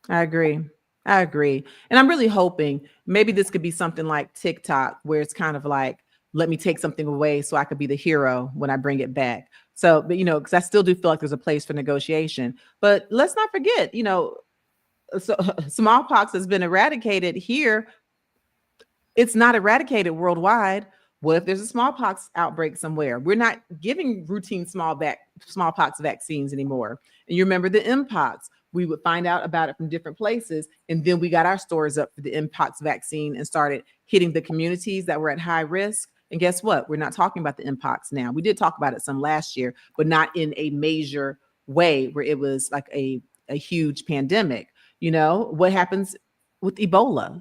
I agree. And I'm really hoping maybe this could be something like TikTok, where it's kind of like, let me take something away so I could be the hero when I bring it back. So, but because I still do feel like there's a place for negotiation. But let's not forget, so smallpox has been eradicated here. It's not eradicated worldwide. What if there's a smallpox outbreak somewhere? We're not giving routine smallpox vaccines anymore. And you remember the Mpox. We would find out about it from different places. And then we got our stores up for the Mpox vaccine and started hitting the communities that were at high risk. And guess what? We're not talking about the Mpox now. We did talk about it some last year, but not in a major way where it was like a huge pandemic. What happens with Ebola?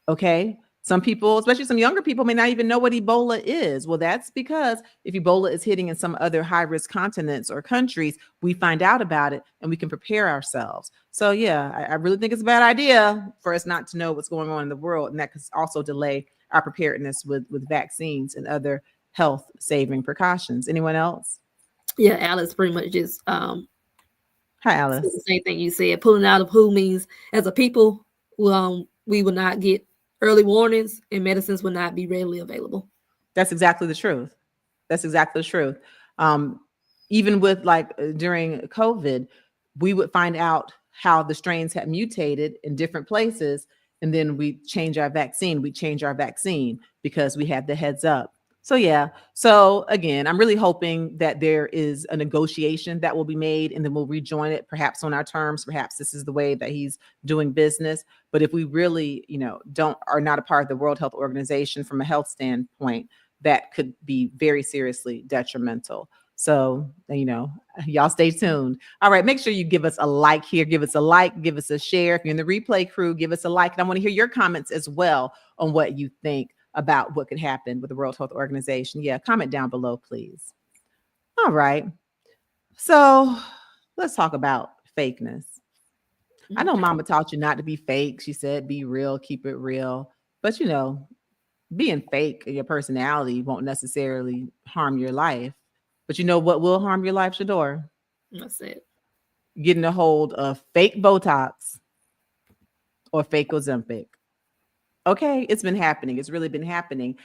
Okay. Some people, especially some younger people, may not even know what Ebola is. Well, that's because if Ebola is hitting in some other high-risk continents or countries, we find out about it and we can prepare ourselves. So yeah, I really think it's a bad idea for us not to know what's going on in the world. And that could also delay our preparedness with vaccines and other health-saving precautions. Anyone else? Yeah, Alice pretty much just Hi, Alice. the same thing you said. Pulling out of WHO means as a people, we will not get early warnings and medicines will not be readily available. That's exactly the truth. Even with during COVID, we would find out how the strains had mutated in different places. And then we change our vaccine. Because we had the heads up. So yeah. So again, I'm really hoping that there is a negotiation that will be made and then we'll rejoin it, perhaps on our terms. Perhaps this is the way that he's doing business. But if we really, are not a part of the World Health Organization from a health standpoint, that could be very seriously detrimental. So, y'all stay tuned. All right. Make sure you give us a like here. Give us a like, give us a share. If you're in the replay crew, give us a like. And I want to hear your comments as well on what you think about what could happen with the World Health Organization. Yeah, comment down below, please. All right. So let's talk about fakeness. I know Mama taught you not to be fake. She said, be real, keep it real. But being fake in your personality won't necessarily harm your life. But what will harm your life, Shador? That's it. Getting a hold of fake Botox or fake Ozempic. Okay, it's been happening. It's really been happening.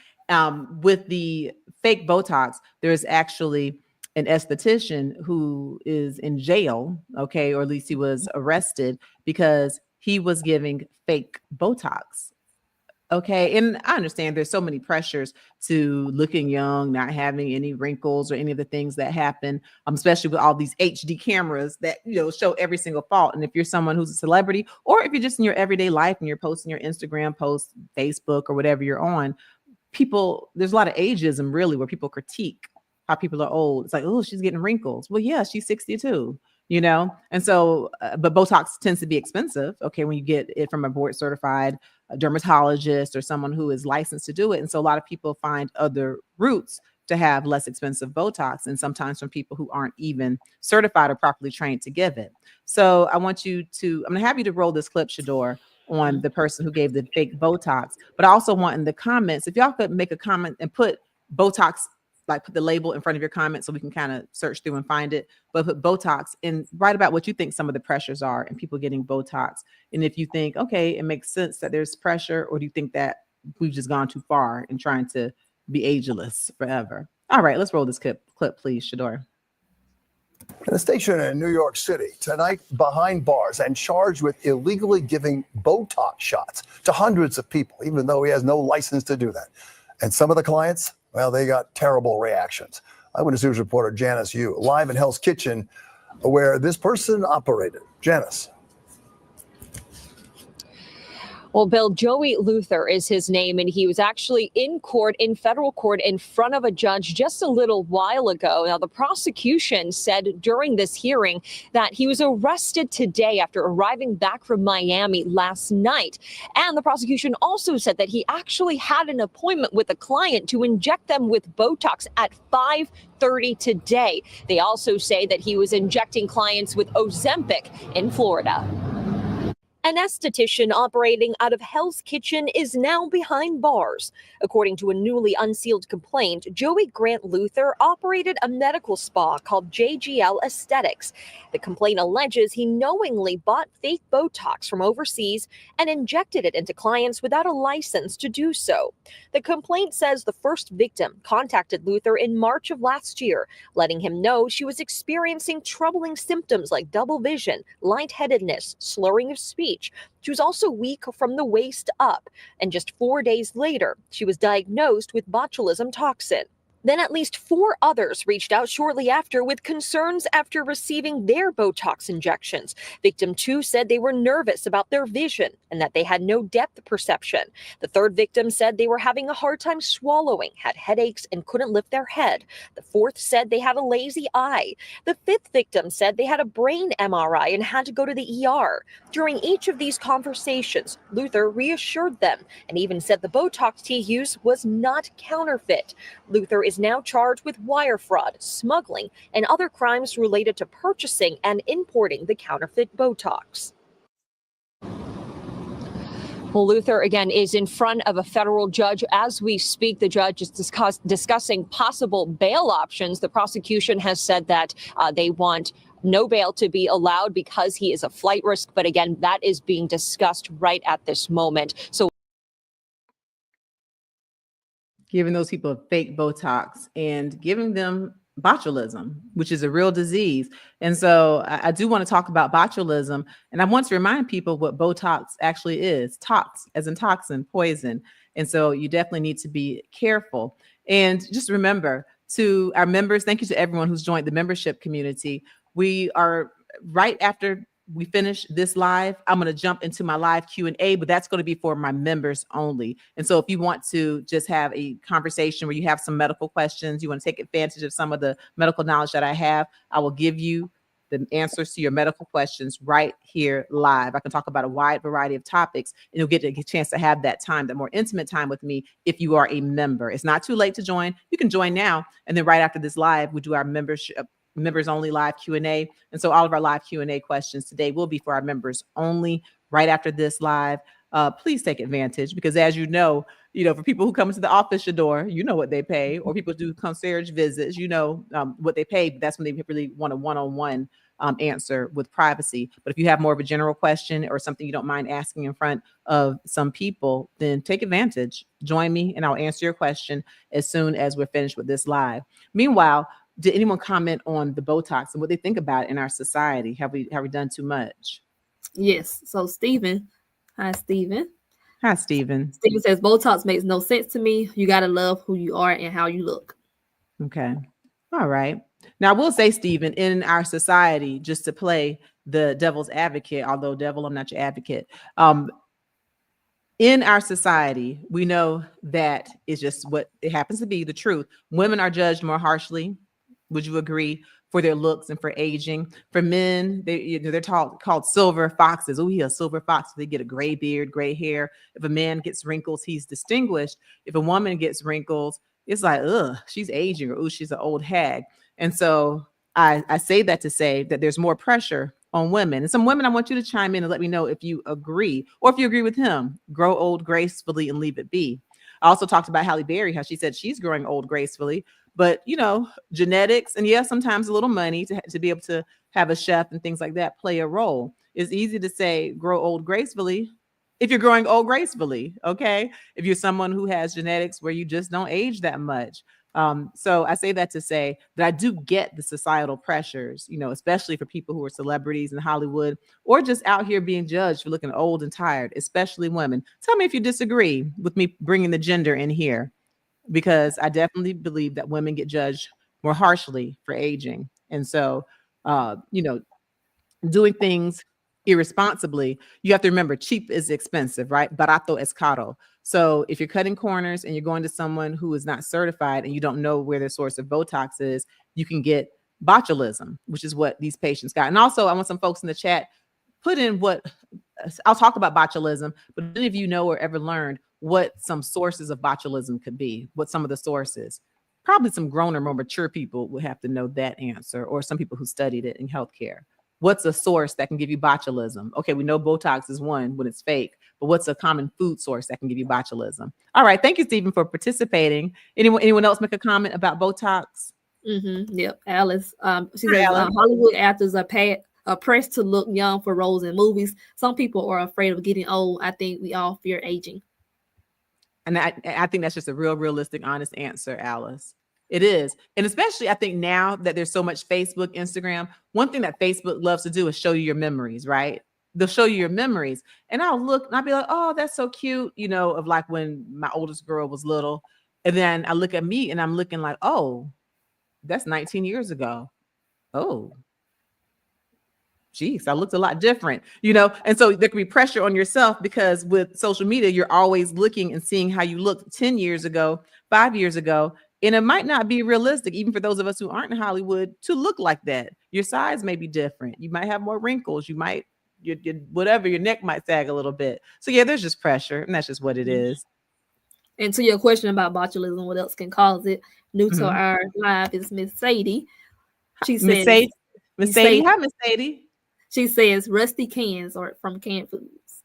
With the fake Botox, there's actually an esthetician who is in jail, okay, or at least he was arrested because he was giving fake Botox Okay. And I understand there's so many pressures to looking young, not having any wrinkles or any of the things that happen, especially with all these HD cameras that, show every single fault. And if you're someone who's a celebrity, or if you're just in your everyday life and you're posting your Instagram posts, Facebook, or whatever you're on, there's a lot of ageism really where people critique how people are old. It's like, oh, she's getting wrinkles. Well, yeah, she's 62. And so, but Botox tends to be expensive. Okay. When you get it from a board certified dermatologist or someone who is licensed to do it. And so a lot of people find other routes to have less expensive Botox, and sometimes from people who aren't even certified or properly trained to give it. So I'm going to have you to roll this clip, Shador, on the person who gave the fake Botox, but I also want in the comments, if y'all could make a comment and put Botox, like put the label in front of your comment so we can kind of search through and find it, but put Botox and write about what you think some of the pressures are in people getting Botox. And if you think, okay, it makes sense that there's pressure, or do you think that we've just gone too far in trying to be ageless forever? All right, let's roll this clip, please, Shador. In a station in New York City, tonight behind bars and charged with illegally giving Botox shots to hundreds of people, even though he has no license to do that. And some of the clients, well, they got terrible reactions. Eyewitness News reporter Janice Yu, live in Hell's Kitchen, where this person operated. Janice. Well, Bill, Joey Luther is his name, and he was actually in federal court, in front of a judge just a little while ago. Now, the prosecution said during this hearing that he was arrested today after arriving back from Miami last night. And the prosecution also said that he actually had an appointment with a client to inject them with Botox at 5:30 today. They also say that he was injecting clients with Ozempic in Florida. An esthetician operating out of Hell's Kitchen is now behind bars. According to a newly unsealed complaint, Joey Grant Luther operated a medical spa called JGL Aesthetics. The complaint alleges he knowingly bought fake Botox from overseas and injected it into clients without a license to do so. The complaint says the first victim contacted Luther in March of last year, letting him know she was experiencing troubling symptoms like double vision, lightheadedness, slurring of speech. She was also weak from the waist up, and just 4 days later, she was diagnosed with botulism toxin. Then at least 4 others reached out shortly after with concerns after receiving their Botox injections. Victim 2 said they were nervous about their vision and that they had no depth perception. The third victim said they were having a hard time swallowing, had headaches, and couldn't lift their head. The fourth said they had a lazy eye. The fifth victim said they had a brain MRI and had to go to the ER. During each of these conversations, Luther reassured them and even said the Botox he used was not counterfeit. Luther is now charged with wire fraud, smuggling, and other crimes related to purchasing and importing the counterfeit Botox. Well, Luther, again, is in front of a federal judge as we speak. The judge is discussing possible bail options. The prosecution has said that they want no bail to be allowed because he is a flight risk. But again, that is being discussed right at this moment. So giving those people fake Botox and giving them botulism, which is a real disease. And so I do want to talk about botulism. And I want to remind people what Botox actually is. Tox, as in toxin, poison. And so you definitely need to be careful. And just remember, to our members, thank you to everyone who's joined the membership community. We are right after we finish this live, I'm going to jump into my live Q&A, but that's going to be for my members only. And so if you want to just have a conversation where you have some medical questions, you want to take advantage of some of the medical knowledge that I have, I will give you the answers to your medical questions right here live. I can talk about a wide variety of topics, and you'll get a chance to have that time, that more intimate time with me if you are a member. It's not too late to join. You can join now. And then right after this live, we do our members only live Q&A. And so all of our live Q&A questions today will be for our members only right after this live. Please take advantage, because as you know, for people who come into the office, your door, you know what they pay, or people do concierge visits, what they pay. But that's when they really want a one-on-one answer with privacy. But if you have more of a general question or something you don't mind asking in front of some people, then take advantage. Join me and I'll answer your question as soon as we're finished with this live. Meanwhile, did anyone comment on the Botox and what they think about it in our society? Have we done too much? Yes. So Stephen, hi Stephen. Hi, Stephen. Stephen says Botox makes no sense to me. You gotta love who you are and how you look. Okay. All right. Now, we'll say, Stephen, in our society, just to play the devil's advocate, although devil, I'm not your advocate. In our society, we know that it's just what it happens to be the truth. Women are judged more harshly. Would you agree? For their looks and for aging. For men, they're called silver foxes. Oh, he's a silver fox. They get a gray beard, gray hair. If a man gets wrinkles, he's distinguished. If a woman gets wrinkles, it's like, ugh, she's aging, or oh, she's an old hag. And so I say that to say that there's more pressure on women. And some women, I want you to chime in and let me know if you agree, or if you agree with him. Grow old gracefully and leave it be. I also talked about Halle Berry, how she said she's growing old gracefully, but genetics and sometimes a little money to be able to have a chef and things like that play a role. It's easy to say grow old gracefully if you're growing old gracefully. Okay. If you're someone who has genetics where you just don't age that much. So I say that to say that I do get the societal pressures, especially for people who are celebrities in Hollywood or just out here being judged for looking old and tired, especially women. Tell me if you disagree with me bringing the gender in here, because I definitely believe that women get judged more harshly for aging. And so, doing things irresponsibly, you have to remember cheap is expensive, right? Barato es caro. So if you're cutting corners and you're going to someone who is not certified and you don't know where their source of Botox is, you can get botulism, which is what these patients got. And also, I want some folks in the chat, put in what I'll talk about botulism, but any of you know or ever learned what some sources of botulism could be, what some of the sources. Probably some grown or more mature people would have to know that answer, or some people who studied it in healthcare. What's a source that can give you botulism? Okay, we know Botox is one when it's fake, but what's a common food source that can give you botulism? All right, thank you, Stephen, for participating. Anyone else make a comment about Botox? Yep, Alice. She says Hollywood actors are pressed to look young for roles in movies. Some people are afraid of getting old. I think we all fear aging. And I think that's just a realistic, honest answer, Alice. It is. And especially, I think now that there's so much Facebook, Instagram, one thing that Facebook loves to do is show you your memories, right? They'll show you your memories. And I'll look and I'll be like, oh, that's so cute, of like when my oldest girl was little. And then I look at me and I'm looking like, oh, that's 19 years ago. Oh, geez, I looked a lot different, and so there can be pressure on yourself because with social media, you're always looking and seeing how you looked 10 years ago, 5 years ago. And it might not be realistic, even for those of us who aren't in Hollywood, to look like that. Your size may be different. You might have more wrinkles. You might, your neck might sag a little bit. So yeah, there's just pressure, and that's just what it is. And to your question about botulism, what else can cause it? New to our live is Miss Sadie. She says, Miss Sadie, hi, Miss Sadie. She says rusty cans are from canned foods.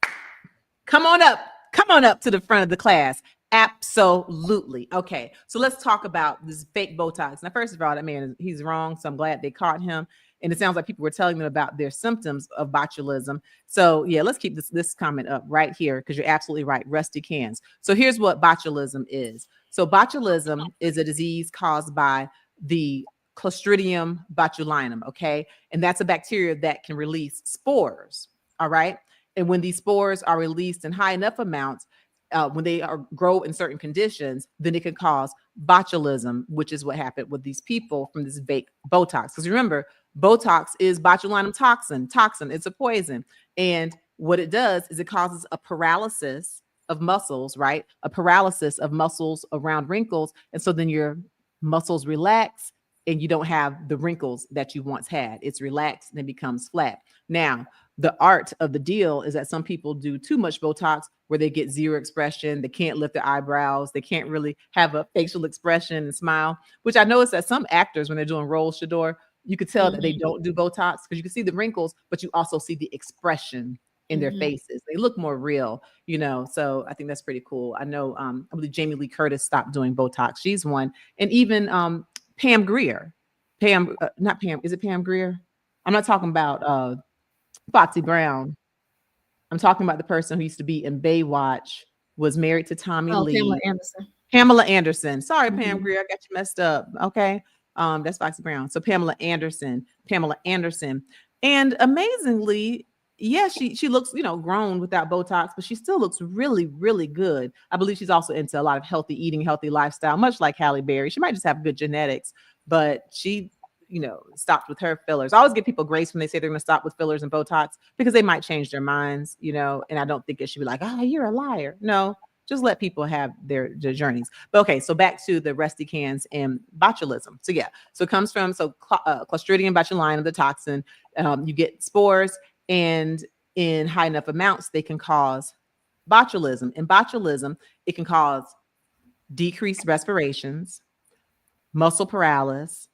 Come on up to the front of the class. Absolutely. Okay, so let's talk about this fake Botox. Now, first of all, that man, he's wrong. So I'm glad they caught him. And it sounds like people were telling them about their symptoms of botulism. So yeah, let's keep this comment up right here, because you're absolutely right. Rusty cans. So here's what botulism is. So botulism is a disease caused by the Clostridium botulinum. Okay, and that's a bacteria that can release spores. All right, and when these spores are released in high enough amounts, when they grow in certain conditions, then it can cause botulism, which is what happened with these people from this fake Botox. Because remember, Botox is botulinum toxin. It's a poison. And what it does is it causes a paralysis of muscles, right? A paralysis of muscles around wrinkles. And so then your muscles relax and you don't have the wrinkles that you once had. It's relaxed and it becomes flat. Now, the art of the deal is that some people do too much Botox where they get zero expression. They can't lift their eyebrows. They can't really have a facial expression and smile, which I noticed that some actors, when they're doing roles, Shador, you could tell that they don't do Botox because you can see the wrinkles, but you also see the expression in their faces. They look more real, so I think that's pretty cool. I know, I believe Jamie Lee Curtis stopped doing Botox. She's one. And even Pam Grier. Not Pam. Is it Pam Grier? I'm not talking about Foxy Brown. I'm talking about the person who used to be in Baywatch, was married to Tommy Lee. Pamela Anderson. Sorry, Pam Grier, I got you messed up. Okay. That's Foxy Brown. So Pamela Anderson. And amazingly, yeah, she looks, grown without Botox, but she still looks really, really good. I believe she's also into a lot of healthy eating, healthy lifestyle, much like Halle Berry. She might just have good genetics, but she, stopped with her fillers. I always give people grace when they say they're going to stop with fillers and Botox because they might change their minds, and I don't think it should be like, you're a liar. No, just let people have their journeys. But okay, so back to the rusty cans and botulism. So yeah, so it comes from Clostridium botulinum, the toxin. You get spores, and in high enough amounts, they can cause botulism. In botulism, it can cause decreased respirations, muscle paralysis,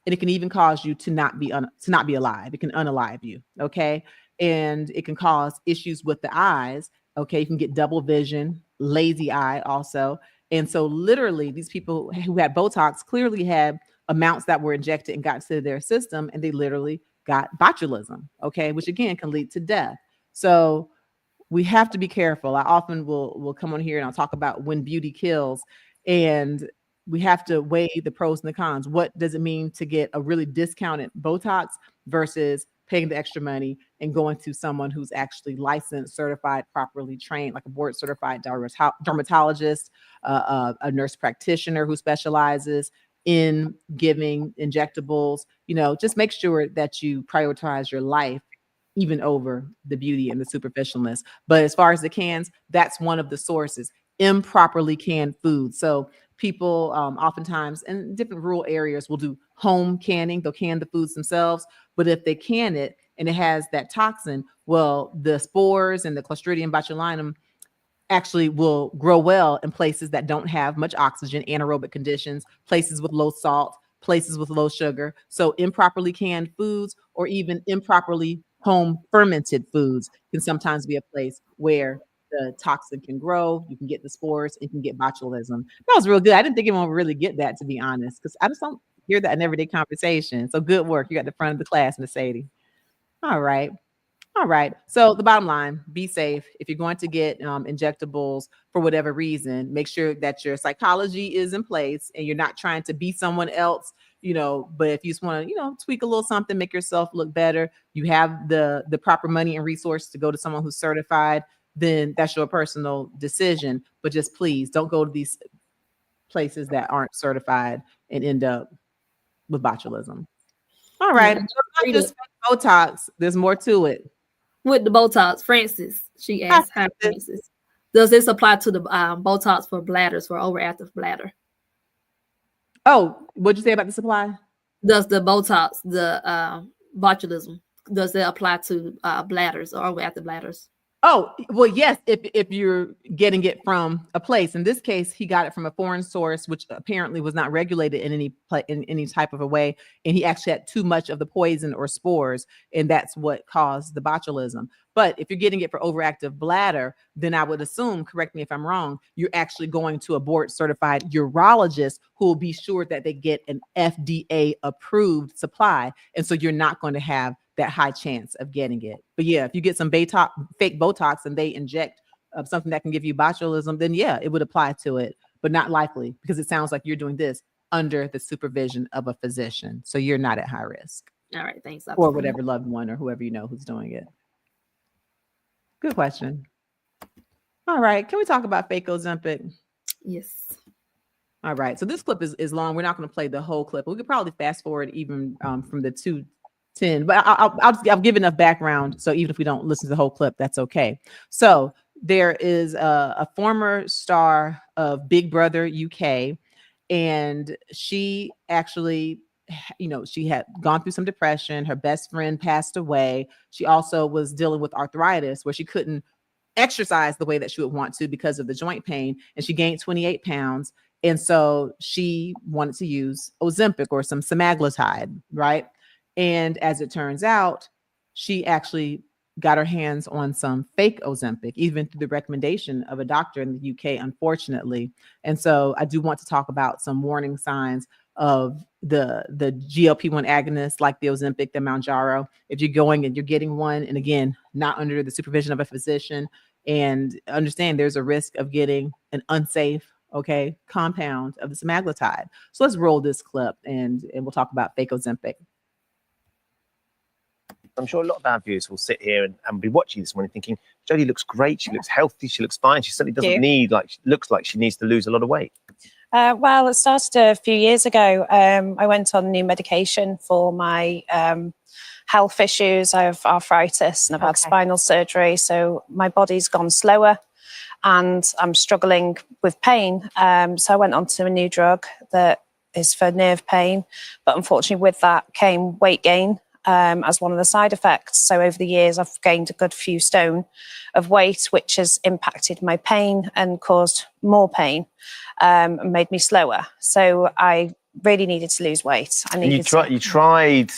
and it can even cause you to not be alive. It can unalive you. Okay, and it can cause issues with the eyes. Okay, you can get double vision, lazy eye, also. And so, literally, these people who had Botox clearly had amounts that were injected and got into their system, and they literally got botulism. Okay, which again can lead to death. So we have to be careful. I often will come on here and I'll talk about when beauty kills, and we have to weigh the pros and the cons. What does it mean to get a really discounted Botox versus paying the extra money and going to someone who's actually licensed, certified, properly trained, like a board certified dermatologist, a nurse practitioner who specializes in giving injectables. Just make sure that you prioritize your life even over the beauty and the superficialness. But as far as the cans, that's one of the sources. Improperly canned food. So people oftentimes in different rural areas will do home canning. They'll can the foods themselves. But if they can it and it has that toxin, well, the spores and the Clostridium botulinum actually will grow well in places that don't have much oxygen, anaerobic conditions, places with low salt, places with low sugar. So improperly canned foods or even improperly home fermented foods can sometimes be a place where the toxin can grow. You can get the spores, and you can get botulism. That was real good. I didn't think anyone would really get that, to be honest, because I just don't hear that in everyday conversation. So good work. You got the front of the class, Miss Sadie. All right. All right. So the bottom line, be safe. If you're going to get injectables for whatever reason, make sure that your psychology is in place and you're not trying to be someone else, but if you just want to, tweak a little something, make yourself look better, you have the proper money and resource to go to someone who's certified, then that's your personal decision. But just please don't go to these places that aren't certified and end up with botulism. All right. Yeah, not just Botox. There's more to it. With the Botox, Francis, she asked, "Hi, Francis, does this apply to the Botox for bladders, for overactive bladder?" Oh, what'd you say about the supply? Does the Botox, the botulism, does it apply to bladders or overactive bladders? Oh, well, yes, if you're getting it from a place. In this case, he got it from a foreign source, which apparently was not regulated in any type of a way. And he actually had too much of the poison or spores, and that's what caused the botulism. But if you're getting it for overactive bladder, then I would assume, correct me if I'm wrong, you're actually going to a board certified urologist who will be sure that they get an FDA approved supply. And so you're not going to have that high chance of getting it. But yeah, if you get some fake Botox and they inject something that can give you botulism, then yeah, it would apply to it, but not likely, because it sounds like you're doing this under the supervision of a physician. So you're not at high risk. All right, thanks. Or whatever loved one or whoever you know who's doing it. Good question. All right, can we talk about fake Ozempic? Yes. All right, so this clip is long. We're not going to play the whole clip. We could probably fast forward even from the 2:10, but I'll give enough background. So even if we don't listen to the whole clip, that's okay. So there is a former star of Big Brother UK, and she actually, she had gone through some depression. Her best friend passed away. She also was dealing with arthritis where she couldn't exercise the way that she would want to because of the joint pain, and she gained 28 pounds. And so she wanted to use Ozempic or some semaglutide, right? And as it turns out, she actually got her hands on some fake Ozempic, even through the recommendation of a doctor in the UK, unfortunately. And so I do want to talk about some warning signs of the GLP-1 agonists like the Ozempic, the Mounjaro. If you're going and you're getting one, and again, not under the supervision of a physician, and understand there's a risk of getting an unsafe, compound of the semaglutide. So let's roll this clip and we'll talk about fake Ozempic. I'm sure a lot of our viewers will sit here and be watching this morning thinking, Jodie looks great, she looks healthy, she looks fine, she certainly doesn't need, looks like she needs to lose a lot of weight. Well, it started a few years ago. I went on new medication for my health issues. I have arthritis and I've had spinal surgery, so my body's gone slower and I'm struggling with pain. So I went on to a new drug that is for nerve pain, but unfortunately with that came weight gain as one of the side effects. So over the years, I've gained a good few stone of weight, which has impacted my pain and caused more pain and made me slower. So I really needed to lose weight. You tried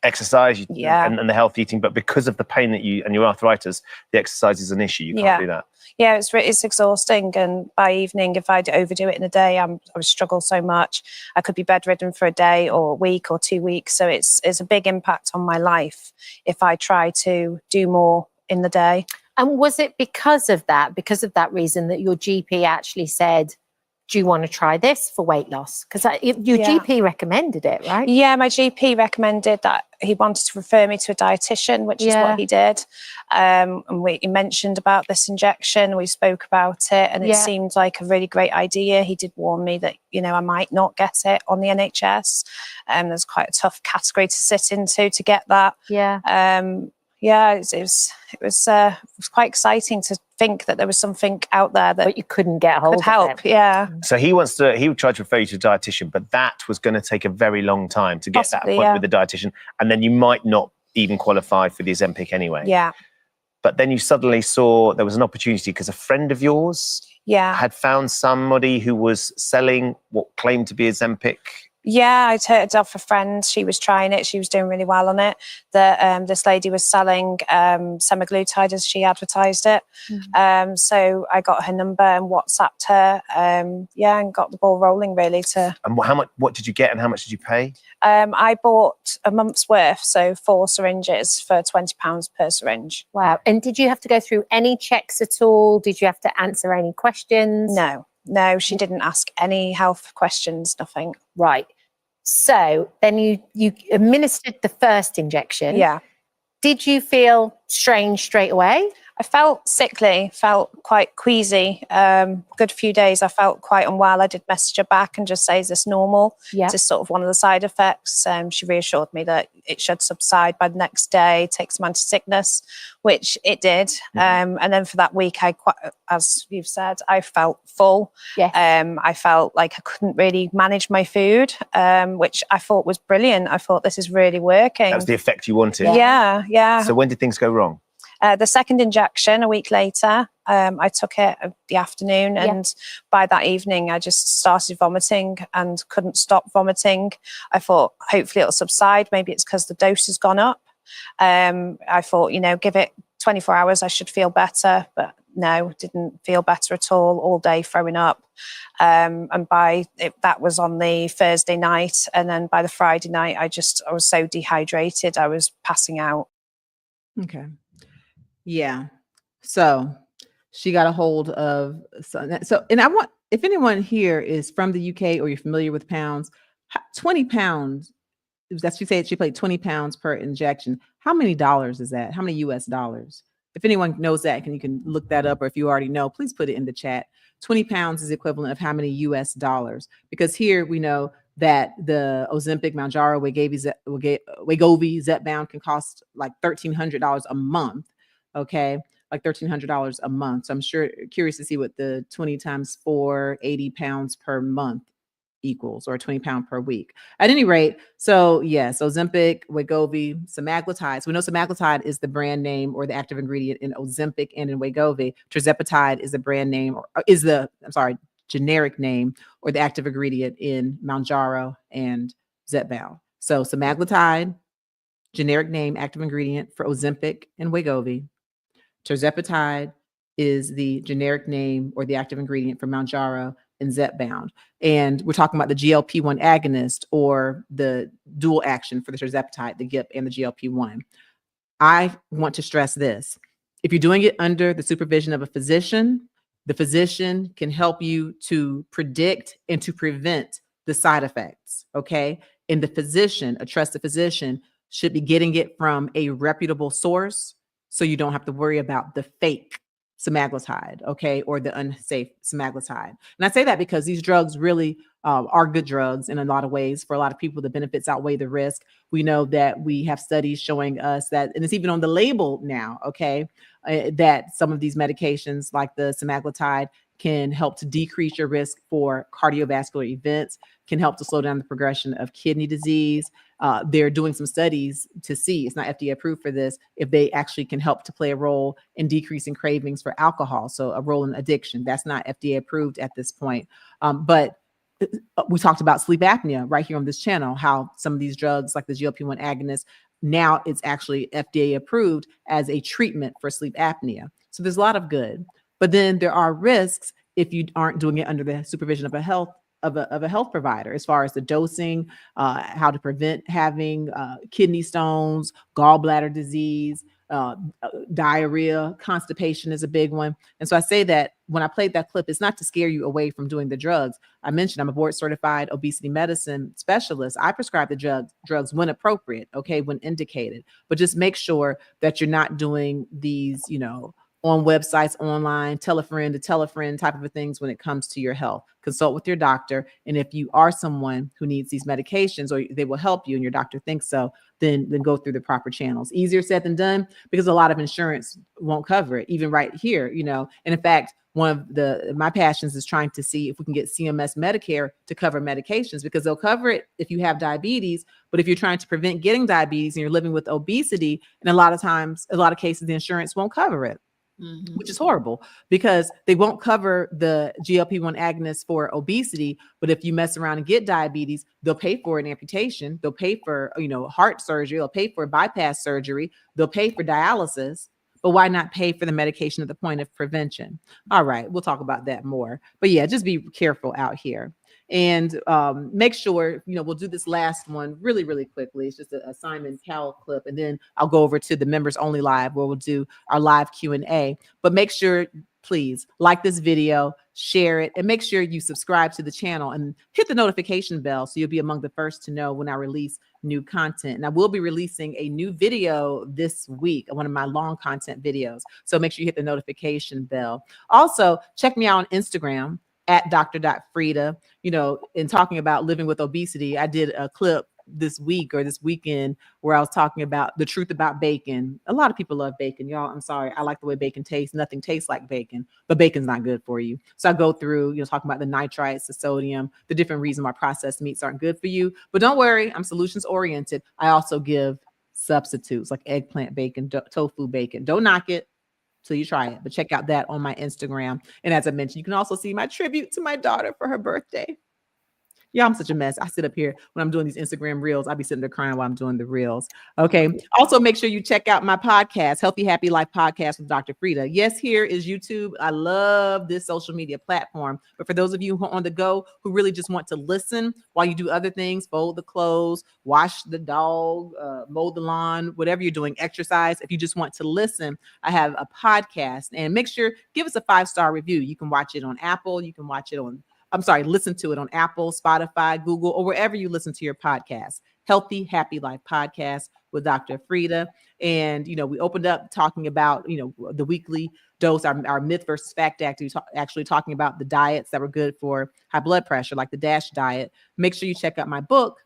exercise and the healthy eating, but because of the pain that and your arthritis, the exercise is an issue. You can't do that. Yeah, it's exhausting, and by evening, if I overdo it in a day, I would struggle so much. I could be bedridden for a day or a week or 2 weeks, so it's a big impact on my life if I try to do more in the day. And was it because of that reason that your GP actually said, do you want to try this for weight loss? Because your GP recommended it, right? Yeah, my GP recommended that. He wanted to refer me to a dietitian, which is what he did. And he mentioned about this injection. We spoke about it, and it seemed like a really great idea. He did warn me that, I might not get it on the NHS. There's quite a tough category to sit into to get that. It was quite exciting to think that there was something out there that you couldn't get hold could help. So he would try to refer you to a dietitian, but that was going to take a very long time to get that point with the dietitian, and then you might not even qualify for the Ozempic anyway. But then you suddenly saw there was an opportunity because a friend of yours had found somebody who was selling what claimed to be Ozempic. Yeah, I'd heard it off a friend. She was trying it. She was doing really well on it. This lady was selling semaglutide as she advertised it. So I got her number and WhatsApped her. and got the ball rolling really. And what did you get and how much did you pay? I bought a month's worth, so 4 syringes for £20 per syringe. Wow. And did you have to go through any checks at all? Did you have to answer any questions? No, she didn't ask any health questions, nothing. Right. So then you administered the first injection. Yeah. Did you feel strange straight away? I felt sickly, felt quite queasy. Good few days I felt quite unwell. I did message her back and just say, is this normal? Yeah. Is this sort of one of the side effects? She reassured me that it should subside by the next day, take some anti-sickness, which it did. And then for that week, as you've said, I felt full. I felt like I couldn't really manage my food, which I thought was brilliant. I thought this is really working. That was the effect you wanted. Yeah. So when did things go wrong? The second injection, a week later, I took it the afternoon, and by that evening, I just started vomiting and couldn't stop vomiting. I thought, hopefully it'll subside. Maybe it's because the dose has gone up. I thought, give it 24 hours, I should feel better. But no, didn't feel better at all day throwing up. And that was on the Thursday night. And then by the Friday night, I was so dehydrated, I was passing out. Okay. Yeah. So she got a hold of and I want, if anyone here is from the UK or you're familiar with pounds, 20 pounds, that's she said she paid 20 pounds per injection. How many dollars is that? How many US dollars? If anyone knows that, you can look that up, or if you already know, please put it in the chat. 20 pounds is equivalent of how many US dollars? Because here we know that the Ozempic, Mounjaro, Wegovy, Zepbound can cost like $1,300 a month. Okay, like $1,300 a month. So I'm curious to see what the 20 times 4, 80 pounds per month equals, or 20 pounds per week. At any rate, so yes, Ozempic, Wegovy, semaglutide. So we know semaglutide is the brand name or the active ingredient in Ozempic and in Wegovy. Tirzepatide is the brand name, or is the generic name or the active ingredient in Mounjaro and Zepbound. So semaglutide, generic name, active ingredient for Ozempic and Wegovy. Tirzepatide is the generic name or the active ingredient for Mounjaro and Zepbound. And we're talking about the GLP-1 agonist, or the dual action for the tirzepatide, the GIP and the GLP-1. I want to stress this. If you're doing it under the supervision of a physician, the physician can help you to predict and to prevent the side effects, okay? And the physician, a trusted physician, should be getting it from a reputable source, so you don't have to worry about the fake semaglutide, okay, or the unsafe semaglutide. And I say that because these drugs really are good drugs in a lot of ways. For a lot of people, the benefits outweigh the risk. We know that we have studies showing us that, and it's even on the label now, okay, that some of these medications like the semaglutide can help to decrease your risk for cardiovascular events, can help to slow down the progression of kidney disease. They're doing some studies to see, it's not FDA approved for this, if they actually can help to play a role in decreasing cravings for alcohol. So a role in addiction. That's not FDA approved at this point. But we talked about sleep apnea right here on this channel, how some of these drugs like the GLP-1 agonist, now it's actually FDA approved as a treatment for sleep apnea. So there's a lot of good, but then there are risks if you aren't doing it under the supervision of a health provider, as far as the dosing, how to prevent having kidney stones, gallbladder disease, diarrhea, constipation is a big one. And so I say that when I played that clip, it's not to scare you away from doing the drugs. I mentioned I'm a board certified obesity medicine specialist. I prescribe the drugs when appropriate, okay, when indicated, but just make sure that you're not doing these, on websites, online, tell a friend to tell a friend type of things when it comes to your health. Consult with your doctor. And if you are someone who needs these medications or they will help you and your doctor thinks so, then go through the proper channels. Easier said than done because a lot of insurance won't cover it, even right here, And in fact, one of my passions is trying to see if we can get CMS Medicare to cover medications, because they'll cover it if you have diabetes. But if you're trying to prevent getting diabetes and you're living with obesity, and a lot of cases, the insurance won't cover it. Mm-hmm. Which is horrible because they won't cover the GLP-1 agonist for obesity. But if you mess around and get diabetes, they'll pay for an amputation. They'll pay for, heart surgery. They'll pay for bypass surgery. They'll pay for dialysis. But why not pay for the medication at the point of prevention? All right, we'll talk about that more. But yeah, just be careful out here. And make sure, we'll do this last one really, really quickly. It's just a Simon Cowell clip. And then I'll go over to the members only live where we'll do our live Q&A. But make sure, please, like this video, share it, and make sure you subscribe to the channel and hit the notification bell so you'll be among the first to know when I release new content. And I will be releasing a new video this week, one of my long content videos. So make sure you hit the notification bell. Also, check me out on Instagram at dr.frita, in talking about living with obesity. I did a clip this weekend where I was talking about the truth about bacon. A lot of people love bacon, y'all. I'm sorry. I like the way bacon tastes. Nothing tastes like bacon, but bacon's not good for you. So I go through, talking about the nitrites, the sodium, the different reasons why processed meats aren't good for you. But don't worry, I'm solutions oriented. I also give substitutes like eggplant bacon, tofu bacon. Don't knock it till you try it, but check out that on my Instagram. And as I mentioned, you can also see my tribute to my daughter for her birthday. Yeah, I'm such a mess. I sit up here when I'm doing these Instagram reels. I'll be sitting there crying while I'm doing the reels. Okay. Also, make sure you check out my podcast, Healthy Happy Life Podcast with Dr. Frita. Yes, here is YouTube. I love this social media platform. But for those of you who are on the go, who really just want to listen while you do other things, fold the clothes, wash the dog, mow the lawn, whatever you're doing, exercise. If you just want to listen, I have a podcast. And make sure, give us a 5-star review. You can watch it on Apple. You can watch it on listen to it on Apple, Spotify, Google, or wherever you listen to your podcast. Healthy, Happy Life Podcast with Dr. Frita. And, we opened up talking about, the weekly dose, our myth versus fact actually talking about the diets that were good for high blood pressure, like the DASH diet. Make sure you check out my book,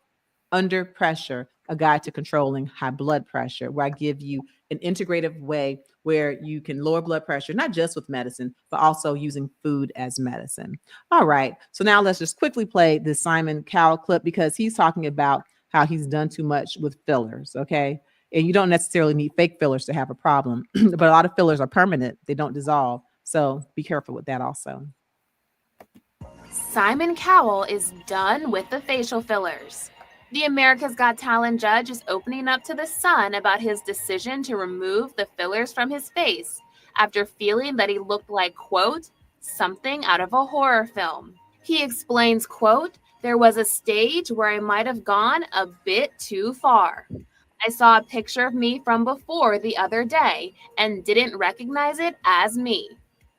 Under Pressure, A Guide to Controlling High Blood Pressure, where I give you an integrative way where you can lower blood pressure, not just with medicine, but also using food as medicine. All right. So now let's just quickly play this Simon Cowell clip because he's talking about how he's done too much with fillers. Okay. And you don't necessarily need fake fillers to have a problem, but a lot of fillers are permanent. They don't dissolve. So be careful with that also. Simon Cowell is done with the facial fillers. The America's Got Talent judge is opening up to The Sun about his decision to remove the fillers from his face after feeling that he looked like, quote, something out of a horror film. He explains, quote, there was a stage where I might have gone a bit too far. I saw a picture of me from before the other day and didn't recognize it as me.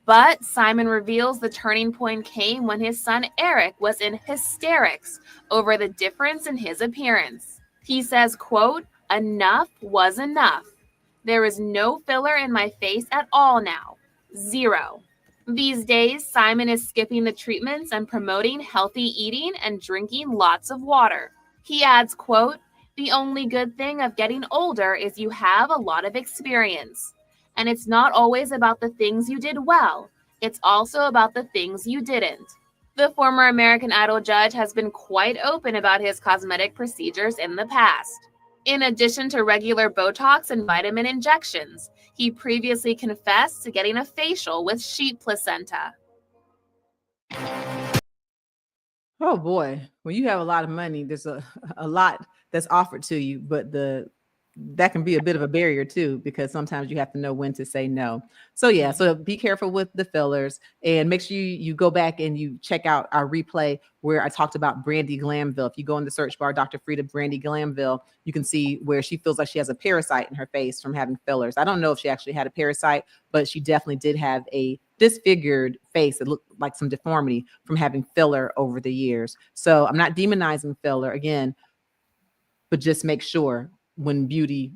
But Simon reveals the turning point came when his son Eric was in hysterics over the difference in his appearance. He says, quote, Enough was enough. There is no filler in my face at all now. 0. These days, Simon is skipping the treatments and promoting healthy eating and drinking lots of water. He adds, quote, "The only good thing of getting older is you have a lot of experience. And it's not always about the things you did well. It's also about the things you didn't." The former American Idol judge has been quite open about his cosmetic procedures in the past. In addition to regular Botox and vitamin injections, he previously confessed to getting a facial with sheep placenta. Oh boy. When you have a lot of money, there's a lot that's offered to you, but that can be a bit of a barrier too, because sometimes you have to know when to say no. So yeah, so be careful with the fillers, and make sure you go back and you check out our replay where I talked about Brandy Glanville. If you go in the search bar, Dr. Frita Brandy Glanville, you can see where she feels like she has a parasite in her face from having fillers. I don't know if she actually had a parasite, but she definitely did have a disfigured face that looked like some deformity from having filler over the years. So I'm not demonizing filler again, but just make sure when beauty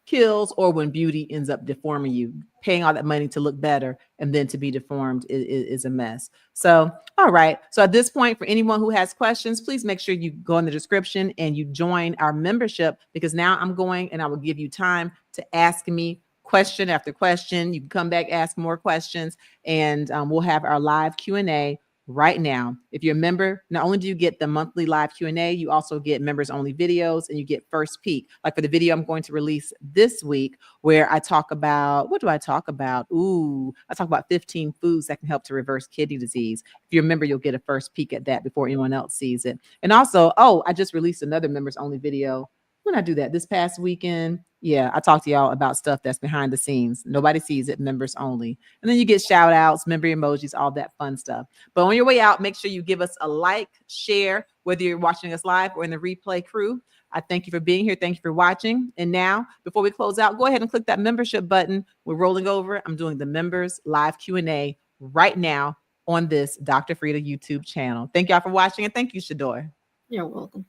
kills or when beauty ends up deforming you, paying all that money to look better and then to be deformed is a mess. So, all right. So at this point, for anyone who has questions, please make sure you go in the description and you join our membership, because now I'm going and I will give you time to ask me question after question. You can come back, ask more questions, and we'll have our live Q&A right now. If you're a member, not only do you get the monthly live Q&A, you also get members only videos, and you get first peek. Like for the video I'm going to release this week, where I talk about, what do I talk about? I talk about 15 foods that can help to reverse kidney disease. If you're a member, you'll get a first peek at that before anyone else sees it. And also, I just released another members only video. When I do that this past weekend, yeah, I talked to y'all about stuff that's behind the scenes. Nobody sees it, members only. And then you get shout outs, member emojis, all that fun stuff. But on your way out, make sure you give us a like, share, whether you're watching us live or in the replay crew. I thank you for being here. Thank you for watching. And now, before we close out, go ahead and click that membership button. We're rolling over. I'm doing the members live Q&A right now on this Dr. Frita YouTube channel. Thank y'all for watching, and thank you, Shador. You're welcome.